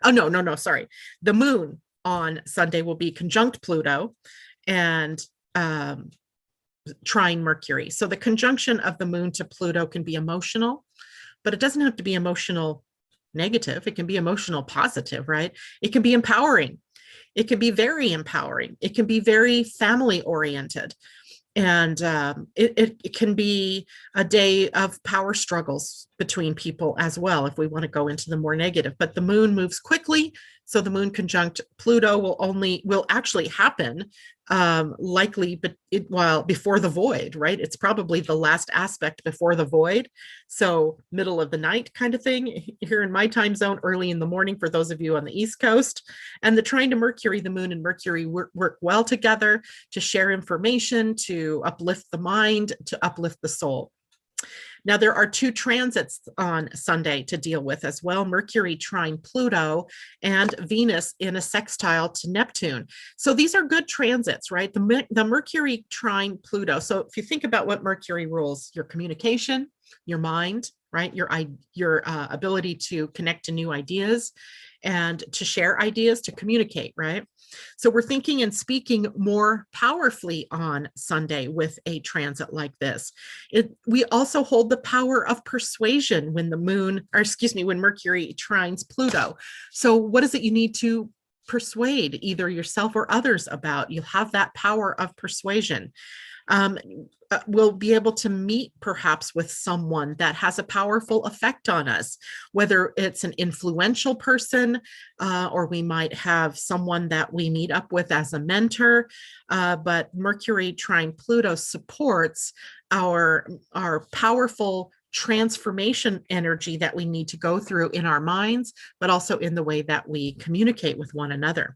Oh, no, sorry. The moon on Sunday will be conjunct Pluto and trine Mercury. So the conjunction of the moon to Pluto can be emotional, but it doesn't have to be emotional negative. It can be emotional positive, right? It can be empowering. It can be very empowering. It can be very family oriented. And it can be a day of power struggles between people as well, if we want to go into the more negative. But the moon moves quickly, so the moon conjunct Pluto will actually happen likely, but while before the void, right? It's probably the last aspect before the void. So middle of the night kind of thing here in my time zone, early in the morning for those of you on the East Coast. And the trine to Mercury, the moon and Mercury work well together to share information, to uplift the mind, to uplift the soul. Now, there are two transits on Sunday to deal with as well: Mercury trine Pluto and Venus in a sextile to Neptune. So these are good transits, right? The Mercury trine Pluto. So if you think about what Mercury rules, your communication, your mind, right? Your ability to connect to new ideas and to share ideas, to communicate, right? So we're thinking and speaking more powerfully on Sunday with a transit like this. We also hold the power of persuasion when when Mercury trines Pluto. So what is it you need to persuade either yourself or others about? You have that power of persuasion. We'll be able to meet perhaps with someone that has a powerful effect on us, whether it's an influential person, or we might have someone that we meet up with as a mentor. But Mercury trine Pluto supports our powerful transformation energy that we need to go through in our minds, but also in the way that we communicate with one another.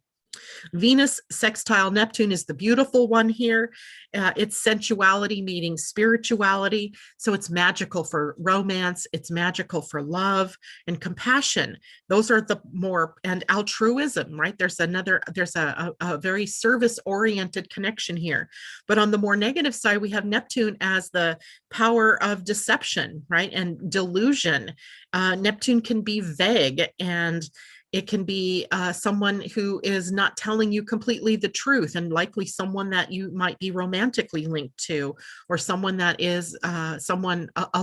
Venus sextile Neptune is the beautiful one here. It's sensuality meeting spirituality. So it's magical for romance. It's magical for love and compassion. Those are the more, and altruism, right? There's a very service oriented connection here. But on the more negative side, we have Neptune as the power of deception, right? And delusion. Neptune can be vague, and it can be someone who is not telling you completely the truth, and likely someone that you might be romantically linked to, or someone that is a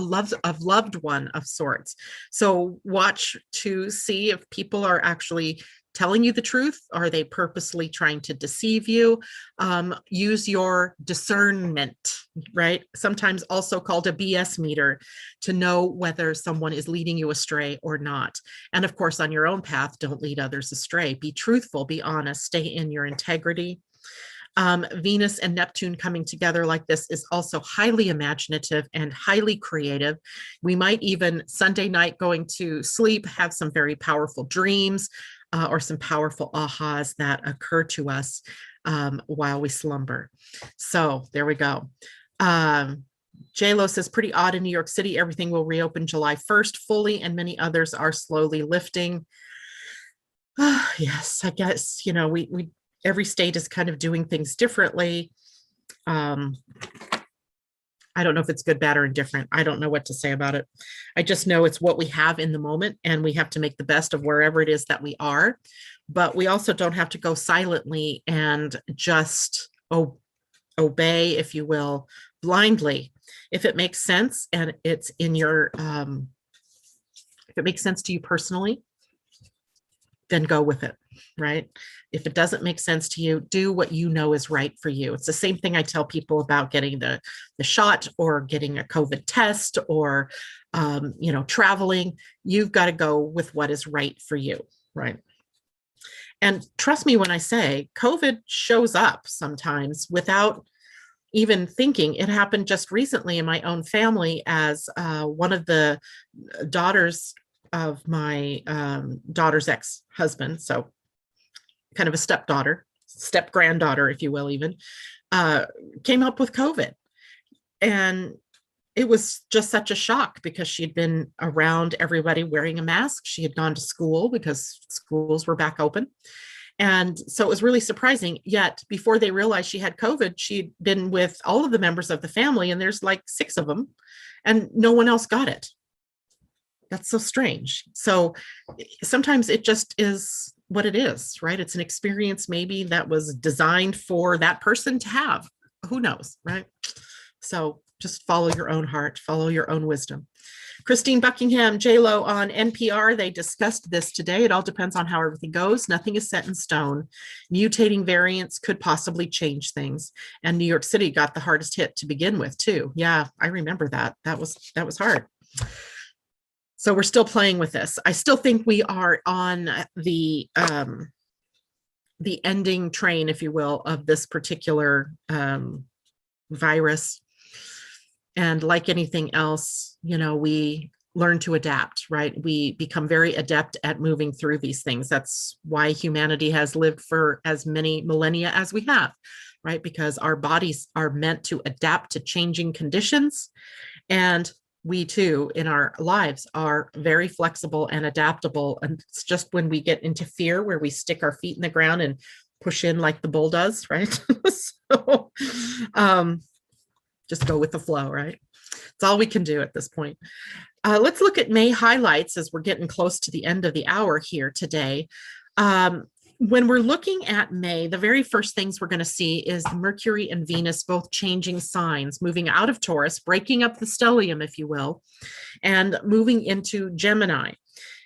loved one of sorts. So watch to see if people are actually telling you the truth. Are they purposely trying to deceive you? Use your discernment, right? Sometimes also called a BS meter, to know whether someone is leading you astray or not. And of course, on your own path, don't lead others astray. Be truthful, be honest, stay in your integrity. Venus and Neptune coming together like this is also highly imaginative and highly creative. We might even Sunday night going to sleep have some very powerful dreams, or some powerful ahas that occur to us while we slumber. So there we go. J-Lo says, pretty odd in New York City. Everything will reopen July 1st fully, and many others are slowly lifting. Yes, I guess, you know, we every state is kind of doing things differently. I don't know if it's good, bad, or indifferent. I don't know what to say about it. I just know it's what we have in the moment, and we have to make the best of wherever it is that we are. But we also don't have to go silently and just obey, if you will, blindly. If it makes sense and it's in your, if it makes sense to you personally, then go with it, right? If it doesn't make sense to you, do what you know is right for you. It's the same thing I tell people about getting the shot, or getting a COVID test, or, you know, traveling. You've got to go with what is right for you, right? And trust me when I say COVID shows up sometimes without even thinking. It happened just recently in my own family, as one of the daughters of my daughter's ex-husband, so kind of a stepdaughter, step granddaughter, if you will, even came up with COVID. And it was just such a shock, because she had been around everybody wearing a mask. She had gone to school because schools were back open. And so it was really surprising. Yet before they realized she had COVID, she'd been with all of the members of the family, and there's like 6 of them, and no one else got it. That's so strange. So sometimes it just is what it is, right? It's an experience maybe that was designed for that person to have. Who knows, right? So just follow your own heart, follow your own wisdom. Christine Buckingham, J-Lo on NPR, they discussed this today. It all depends on how everything goes. Nothing is set in stone. Mutating variants could possibly change things. And New York City got the hardest hit to begin with too. Yeah, I remember that. That was hard. So we're still playing with this. I still think we are on the ending train, if you will, of this particular virus. And like anything else, you know, we learn to adapt, right? We become very adept at moving through these things. That's why humanity has lived for as many millennia as we have, right? Because our bodies are meant to adapt to changing conditions. And we too, in our lives, are very flexible and adaptable. And it's just when we get into fear, where we stick our feet in the ground and push in like the bull does, right? So just go with the flow, right? It's all we can do at this point. Let's look at May highlights as we're getting close to the end of the hour here today. When we're looking at May, the very first things we're going to see is Mercury and Venus both changing signs, moving out of Taurus, breaking up the stellium, if you will, and moving into Gemini.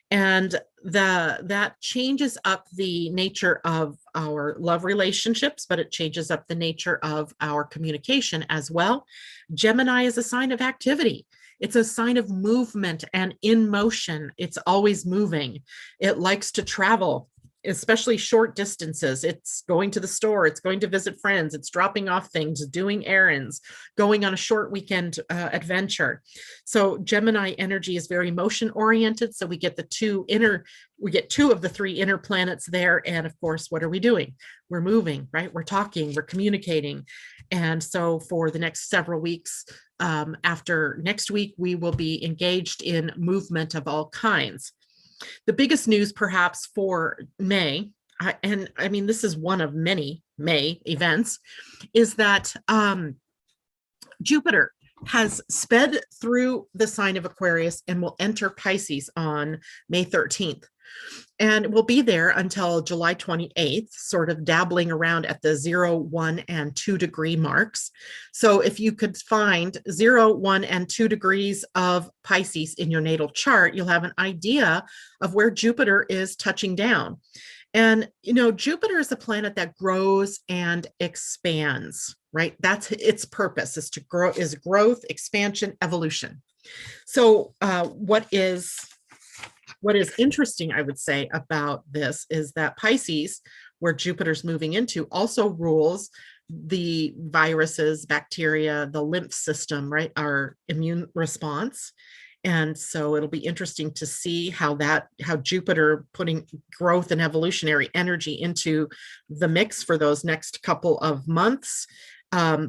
And that changes up the nature of our love relationships, but it changes up the nature of our communication as well. Gemini is a sign of activity. It's a sign of movement and in motion. It's always moving. It likes to travel. especially short distances. It's going to the store, it's going to visit friends, it's dropping off things, doing errands, going on a short weekend adventure. So Gemini energy is very motion oriented. So we get two of the three inner planets there. And of course, what are we doing? We're moving, right? We're talking, we're communicating. And so for the next several weeks, after next week, we will be engaged in movement of all kinds. The biggest news perhaps for May, and I mean, this is one of many May events, is that Jupiter has sped through the sign of Aquarius and will enter Pisces on May 13th. And we'll be there until July 28th, sort of dabbling around at the 0, 1, and 2 degree marks. So if you could find 0, 1, and 2 degrees of Pisces in your natal chart, you'll have an idea of where Jupiter is touching down. And, you know, Jupiter is a planet that grows and expands, right? That's its purpose, is to grow, is growth, expansion, evolution. So what is interesting, I would say, about this is that Pisces, where Jupiter's moving into, also rules the viruses, bacteria, the lymph system, right? Our immune response. And so it'll be interesting to see how Jupiter putting growth and evolutionary energy into the mix for those next couple of months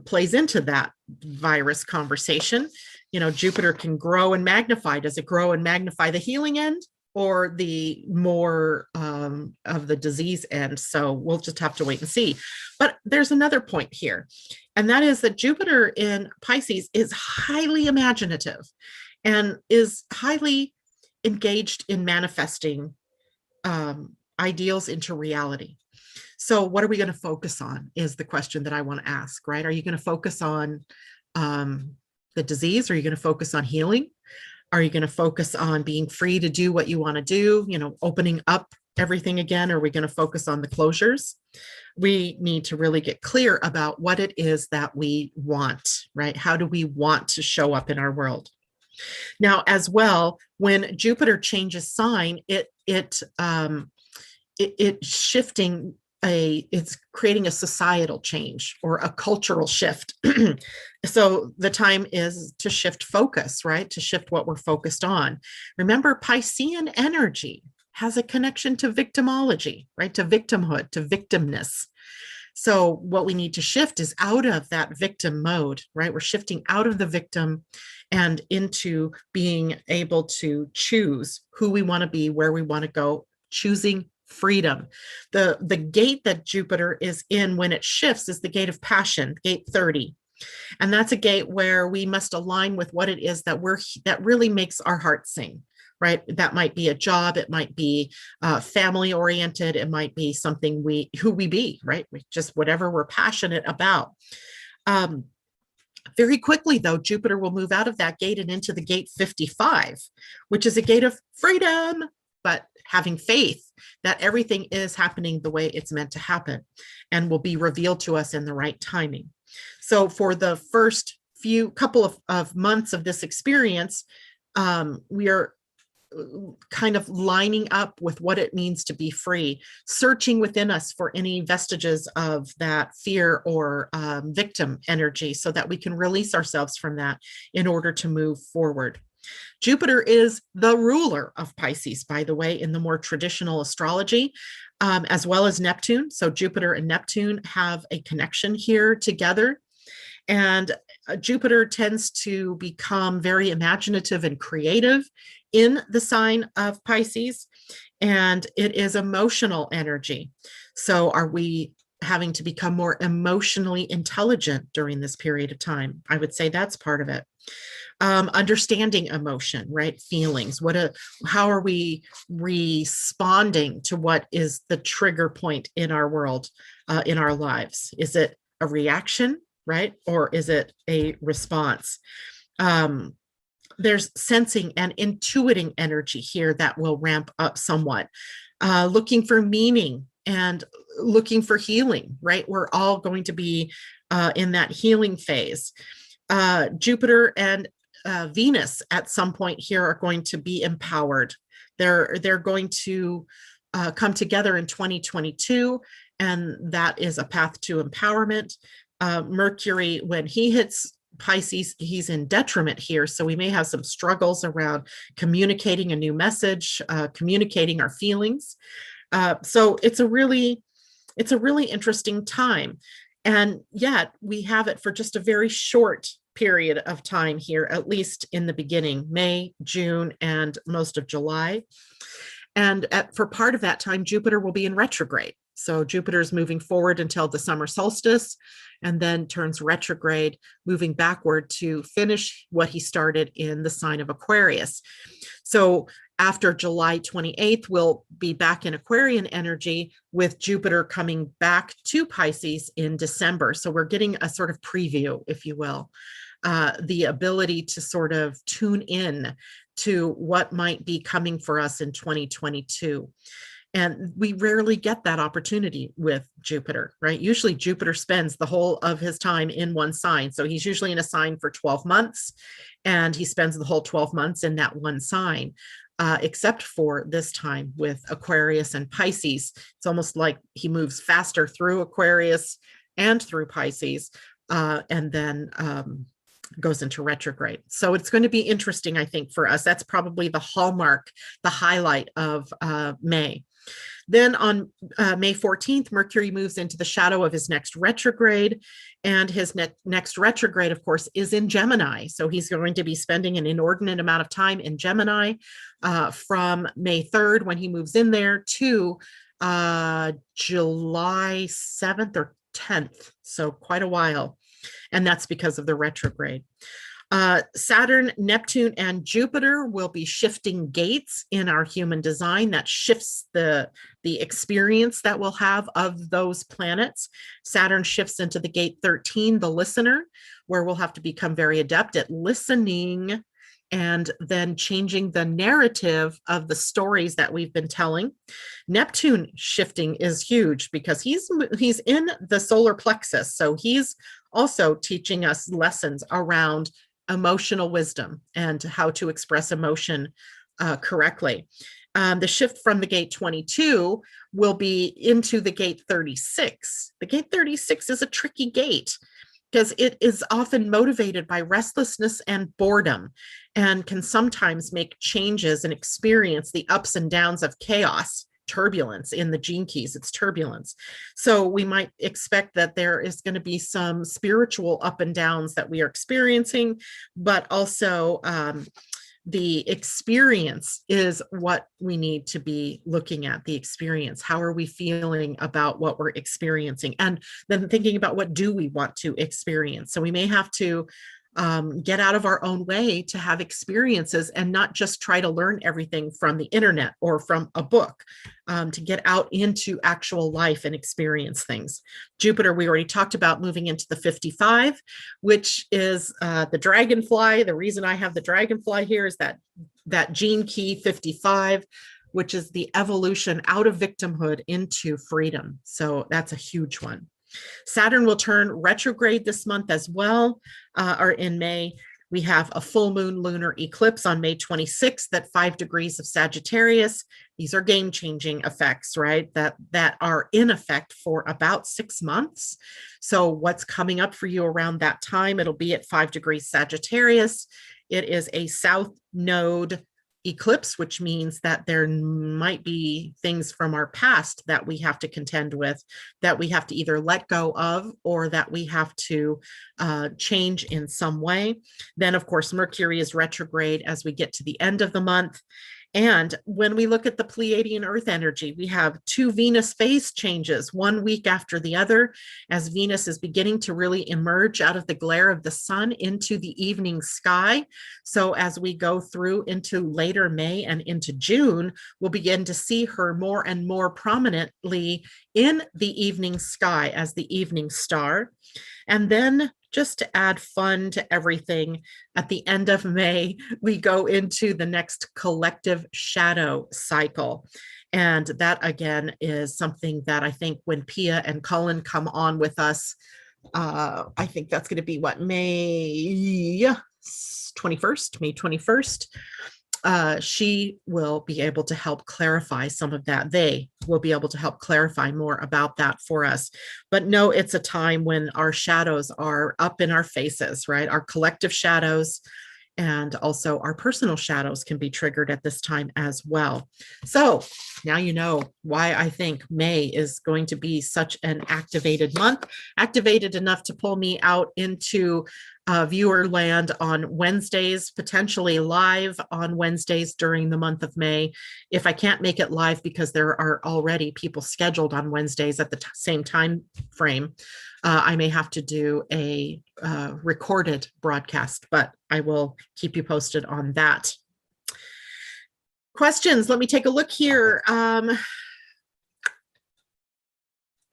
plays into that virus conversation. You know, Jupiter can grow and magnify. Does it grow and magnify the healing end or the more of the disease end? So we'll just have to wait and see. But there's another point here, and that is that Jupiter in Pisces is highly imaginative and is highly engaged in manifesting ideals into reality. So what are we going to focus on is the question that I want to ask, right? Are you going to focus on the disease? Are you going to focus on healing? Are you going to focus on being free to do what you want to do, you know, opening up everything again? Are we going to focus on the closures? We need to really get clear about what it is that we want, right? How do we want to show up in our world? Now, as well, when Jupiter changes sign, it's shifting it's creating a societal change or a cultural shift. So the time is to shift focus, right? To shift what we're focused on. Remember, Piscean energy has a connection to victimology, right? To victimhood, to victimness. So what we need to shift is out of that victim mode, right? We're shifting out of the victim and into being able to choose who we want to be, where we want to go, choosing freedom. The gate that Jupiter is in when it shifts is the gate of passion, gate 30. And that's a gate where we must align with what it is that really makes our heart sing, right? That might be a job, it might be family oriented, it might be something who we be, right? Just whatever we're passionate about. Very quickly, though, Jupiter will move out of that gate and into the gate 55, which is a gate of freedom, but having faith that everything is happening the way it's meant to happen and will be revealed to us in the right timing. So for the first couple of months of this experience, we are kind of lining up with what it means to be free, searching within us for any vestiges of that fear or victim energy so that we can release ourselves from that in order to move forward. Jupiter is the ruler of Pisces, by the way, in the more traditional astrology, as well as Neptune. So Jupiter and Neptune have a connection here together. And Jupiter tends to become very imaginative and creative in the sign of Pisces, and it is emotional energy. So are we having to become more emotionally intelligent during this period of time? I would say that's part of it. Understanding emotion, right? Feelings. How are we responding to what is the trigger point in our world, in our lives? Is it a reaction, right? Or is it a response? There's sensing and intuiting energy here that will ramp up somewhat. Looking for meaning and looking for healing, right? We're all going to be in that healing phase. Jupiter and Venus at some point here are going to be empowered. They're going to come together in 2022, and that is a path to empowerment. Mercury, when he hits Pisces, he's in detriment here. So we may have some struggles around communicating a new message, communicating our feelings. So it's a really interesting time. And yet we have it for just a very short period of time here, at least in the beginning, May, June, and most of July. And for part of that time, Jupiter will be in retrograde. So Jupiter is moving forward until the summer solstice and then turns retrograde, moving backward to finish what he started in the sign of Aquarius. So after July 28th, we'll be back in Aquarian energy with Jupiter coming back to Pisces in December. So we're getting a sort of preview, if you will, the ability to sort of tune in to what might be coming for us in 2022. And we rarely get that opportunity with Jupiter, right? Usually Jupiter spends the whole of his time in one sign. So he's usually in a sign for 12 months, and he spends the whole 12 months in that one sign, except for this time with Aquarius and Pisces. It's almost like he moves faster through Aquarius and through Pisces, and then goes into retrograde. So it's going to be interesting, I think, for us. That's probably the hallmark, the highlight of May. Then on May 14th, Mercury moves into the shadow of his next retrograde, and his next retrograde, of course, is in Gemini. So he's going to be spending an inordinate amount of time in Gemini from May 3rd, when he moves in there, to July 7th or 10th. So quite a while. And that's because of the retrograde. Saturn, Neptune, and Jupiter will be shifting gates in our human design. That shifts the experience that we'll have of those planets. Saturn shifts into the gate 13, the listener, where we'll have to become very adept at listening and then changing the narrative of the stories that we've been telling. Neptune shifting is huge because he's in the solar plexus. So he's also teaching us lessons around emotional wisdom and how to express emotion correctly. The shift from the gate 22 will be into the gate 36. The gate 36 is a tricky gate because it is often motivated by restlessness and boredom, and can sometimes make changes and experience the ups and downs of chaos. Turbulence in the gene keys, it's turbulence. So we might expect that there is going to be some spiritual up and downs that we are experiencing, but also the experience is what we need to be looking at. The experience, how are we feeling about what we're experiencing, and then thinking about what do we want to experience. So we may have to get out of our own way to have experiences and not just try to learn everything from the internet or from a book, to get out into actual life and experience things. Jupiter, we already talked about moving into the 55, which is the dragonfly. The reason I have the dragonfly here is that gene key 55, which is the evolution out of victimhood into freedom. So that's a huge one. Saturn will turn retrograde this month as well, or in May. We have a full moon lunar eclipse on May 26th at 5 degrees of Sagittarius. These are game-changing effects, right? That are in effect for about 6 months. So what's coming up for you around that time? It'll be at 5 degrees Sagittarius. It is a south node eclipse, which means that there might be things from our past that we have to contend with, that we have to either let go of or that we have to change in some way. Then, of course, Mercury is retrograde as we get to the end of the month. And when we look at the Pleiadian-Earth energy, we have 2 Venus phase changes 1 week after the other, as Venus is beginning to really emerge out of the glare of the sun into the evening sky. So as we go through into later May and into June, we'll begin to see her more and more prominently in the evening sky as the evening star. And then, just to add fun to everything, at the end of May, we go into the next collective shadow cycle. And that, again, is something that I think when Pia and Cullen come on with us, I think that's going to be what, May 21st, May 21st. she will be able to help clarify some of that. They will be able to help clarify more about that for us. But no, it's a time when our shadows are up in our faces, right? Our collective shadows and also our personal shadows can be triggered at this time as well. So now you know why I think May is going to be such an activated month, activated enough to pull me out into viewer land on Wednesdays, potentially live on Wednesdays during the month of May. If I can't make it live because there are already people scheduled on Wednesdays at the same time frame, I may have to do a recorded broadcast, but I will keep you posted on that. Questions? Let me take a look here.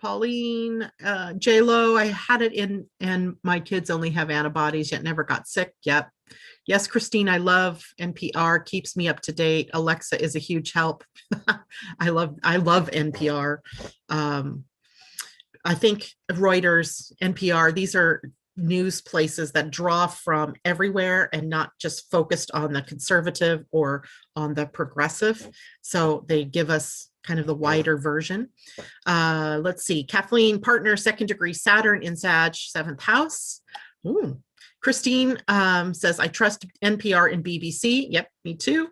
Pauline, J-Lo, I had it in, and my kids only have antibodies, yet never got sick. Yep. Yes, Christine, I love NPR, keeps me up to date. Alexa is a huge help. I love NPR. I think Reuters, NPR, these are news places that draw from everywhere and not just focused on the conservative or on the progressive. So they give us kind of the wider version. Let's see, Kathleen, partner, 2nd degree Saturn in Sag, 7th house. Ooh. Christine says, I trust NPR and BBC. Yep, me too.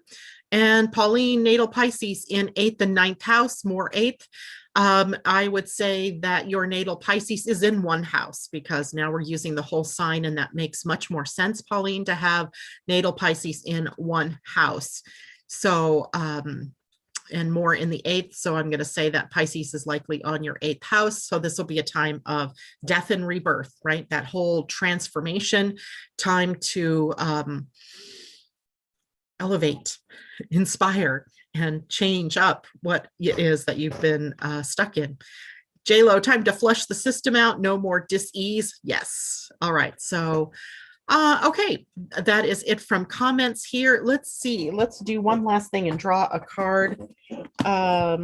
And Pauline, natal Pisces in 8th and 9th house, more 8th. I would say that your natal Pisces is in 1 house, because now we're using the whole sign, and that makes much more sense, Pauline, to have natal Pisces in 1 house. So, and more in the 8th. So I'm going to say that Pisces is likely on your 8th house. So this will be a time of death and rebirth, right? That whole transformation, time to elevate, inspire, and change up what it is that you've been stuck in. J-Lo, time to flush the system out. No more dis-ease. Yes. All right. So, okay. That is it from comments here. Let's see. Let's do one last thing and draw a card. I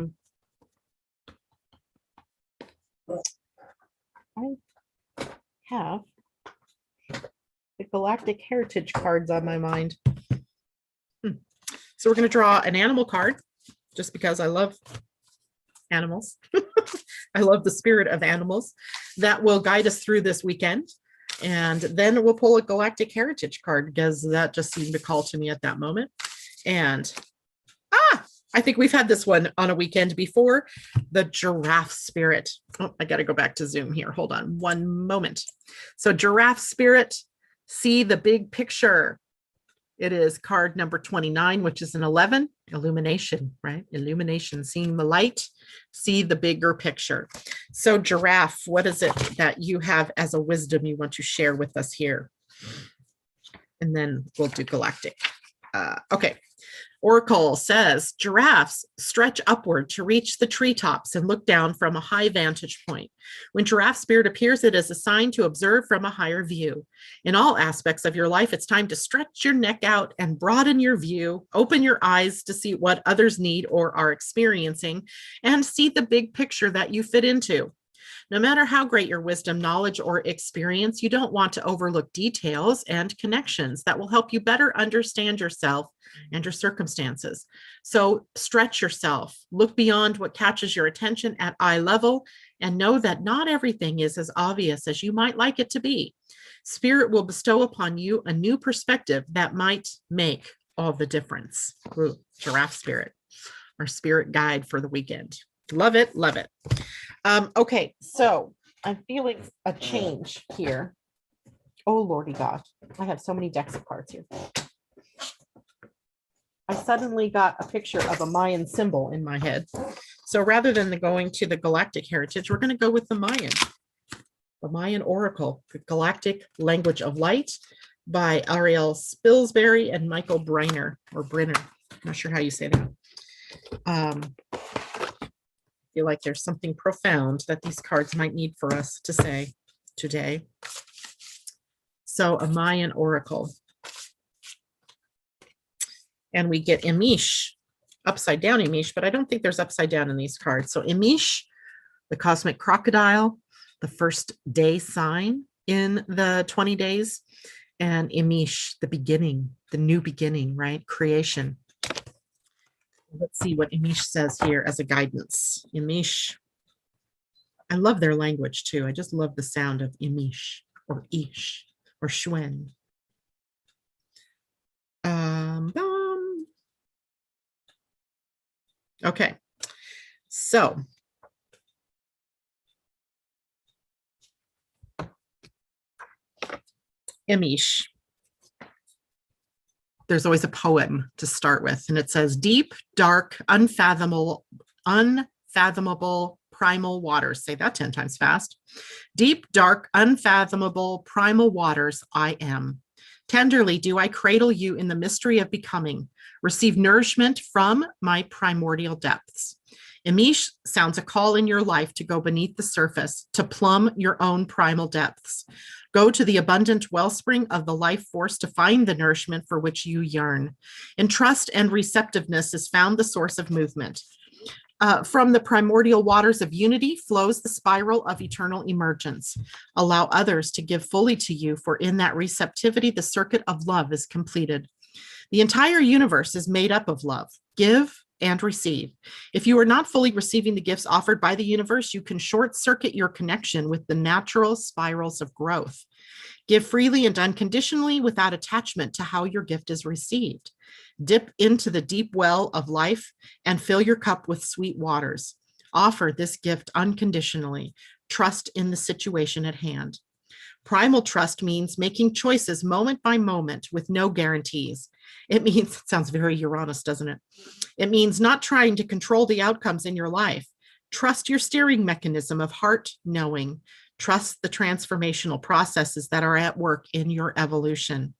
have the Galactic Heritage cards on my mind. So we're going to draw an animal card, just because I love animals. I love the spirit of animals that will guide us through this weekend. And then we'll pull a Galactic Heritage card, because that just seemed to call to me at that moment. And I think we've had this one on a weekend before, the giraffe spirit. Oh, I got to go back to Zoom here. Hold on one moment. So giraffe spirit, see the big picture. It is card number 29, which is an 11, illumination, right? Illumination, seeing the light, see the bigger picture. So giraffe, what is it that you have as a wisdom you want to share with us here? And then we'll do galactic. Okay. Oracle says, giraffes stretch upward to reach the treetops and look down from a high vantage point. When giraffe spirit appears, it is a sign to observe from a higher view. In all aspects of your life, it's time to stretch your neck out and broaden your view, open your eyes to see what others need or are experiencing, and see the big picture that you fit into. No matter how great your wisdom, knowledge, or experience, you don't want to overlook details and connections that will help you better understand yourself and your circumstances. So stretch yourself, look beyond what catches your attention at eye level, and know that not everything is as obvious as you might like it to be. Spirit will bestow upon you a new perspective that might make all the difference. Ooh, giraffe spirit, our spirit guide for the weekend. Love it, love it. Okay, so I'm feeling a change here. Oh, Lordy God, I have so many decks of cards here. I suddenly got a picture of a Mayan symbol in my head. So rather than going to the Galactic Heritage, we're going to go with the Mayan Oracle, the Galactic Language of Light by Ariel Spilsbury and Michael Briner, or Brenner. I'm not sure how you say that. I feel like there's something profound that these cards might need for us to say today. So a Mayan oracle. And we get Emish, upside down Emish, but I don't think there's upside down in these cards. So Emish, the cosmic crocodile, the first day sign in the 20 days, and Emish, the beginning, the new beginning, right? Creation, Let's see what Imish says here as a guidance. Imish. I love their language too. I just love the sound of Imish or Ish or Shwen. Okay, so Imish. There's always a poem to start with, and it says, deep, dark, unfathomable primal waters. Say that 10 times fast. Deep, dark, unfathomable primal waters, I am. Tenderly do I cradle you in the mystery of becoming. Receive nourishment from my primordial depths. Imish sounds a call in your life to go beneath the surface, to plumb your own primal depths. Go to the abundant wellspring of the life force to find the nourishment for which you yearn. In trust and receptiveness is found the source of movement. From the primordial waters of unity flows the spiral of eternal emergence. Allow others to give fully to you, for in that receptivity, the circuit of love is completed. The entire universe is made up of love. Give and receive. If you are not fully receiving the gifts offered by the universe, you can short circuit your connection with the natural spirals of growth. Give freely and unconditionally without attachment to how your gift is received. Dip into the deep well of life and fill your cup with sweet waters. Offer this gift unconditionally. Trust in the situation at hand. Primal trust means making choices moment by moment with no guarantees. It means, it sounds very Uranus, doesn't it? It means not trying to control the outcomes in your life. Trust your steering mechanism of heart knowing. Trust the transformational processes that are at work in your evolution.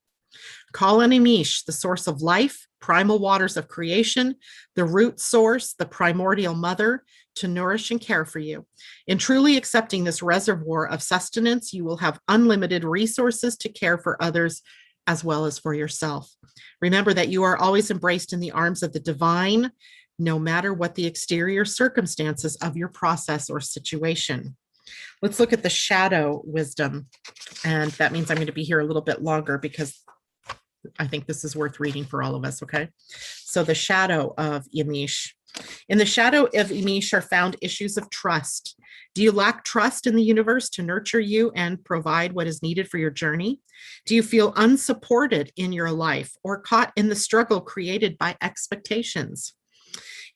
Call on Imish, the source of life, primal waters of creation, the root source, the primordial mother, to nourish and care for you. In truly accepting this reservoir of sustenance, you will have unlimited resources to care for others as well as for yourself. Remember that you are always embraced in the arms of the divine, no matter what the exterior circumstances of your process or situation. Let's look at the shadow wisdom. And that means I'm going to be here a little bit longer because I think this is worth reading for all of us, okay? So the shadow of Imish. In the shadow of Imish are found issues of trust. Do you lack trust in the universe to nurture you and provide what is needed for your journey? Do you feel unsupported in your life or caught in the struggle created by expectations?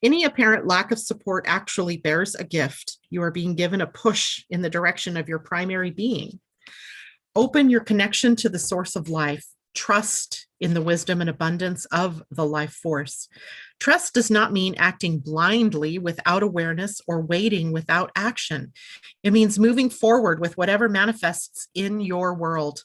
Any apparent lack of support actually bears a gift. You are being given a push in the direction of your primary being. Open your connection to the source of life. Trust in the wisdom and abundance of the life force. Trust does not mean acting blindly without awareness or waiting without action. It means moving forward with whatever manifests in your world.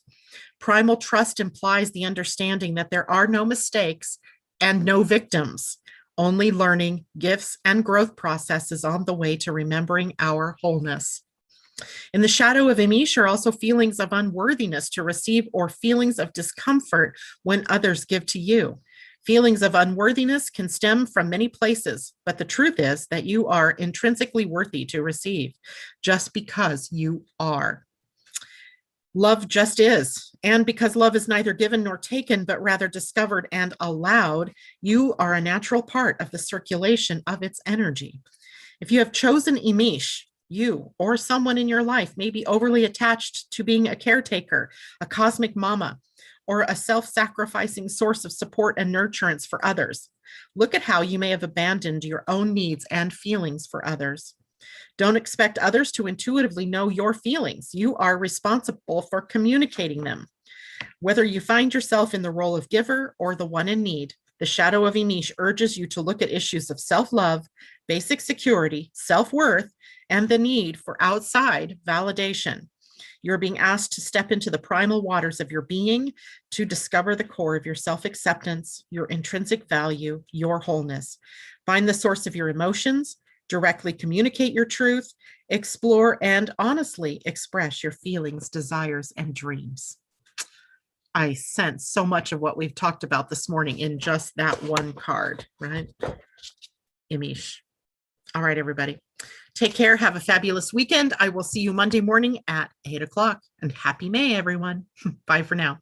Primal trust implies the understanding that there are no mistakes and no victims, only learning, gifts, and growth processes on the way to remembering our wholeness. In the shadow of Imish are also feelings of unworthiness to receive or feelings of discomfort when others give to you. Feelings of unworthiness can stem from many places, but the truth is that you are intrinsically worthy to receive just because you are. Love just is. And because love is neither given nor taken, but rather discovered and allowed, you are a natural part of the circulation of its energy. If you have chosen Imish, you or someone in your life may be overly attached to being a caretaker, a cosmic mama, or a self-sacrificing source of support and nurturance for others. Look at how you may have abandoned your own needs and feelings for others. Don't expect others to intuitively know your feelings. You are responsible for communicating them. Whether you find yourself in the role of giver or the one in need, the shadow of Imish urges you to look at issues of self-love, basic security, self-worth, and the need for outside validation. You're being asked to step into the primal waters of your being to discover the core of your self-acceptance, your intrinsic value, your wholeness. Find the source of your emotions, directly communicate your truth, explore and honestly express your feelings, desires, and dreams. I sense so much of what we've talked about this morning in just that one card, right? Imish. All right, everybody. Take care. Have a fabulous weekend. I will see you Monday morning at 8 o'clock. And happy May, everyone. Bye for now.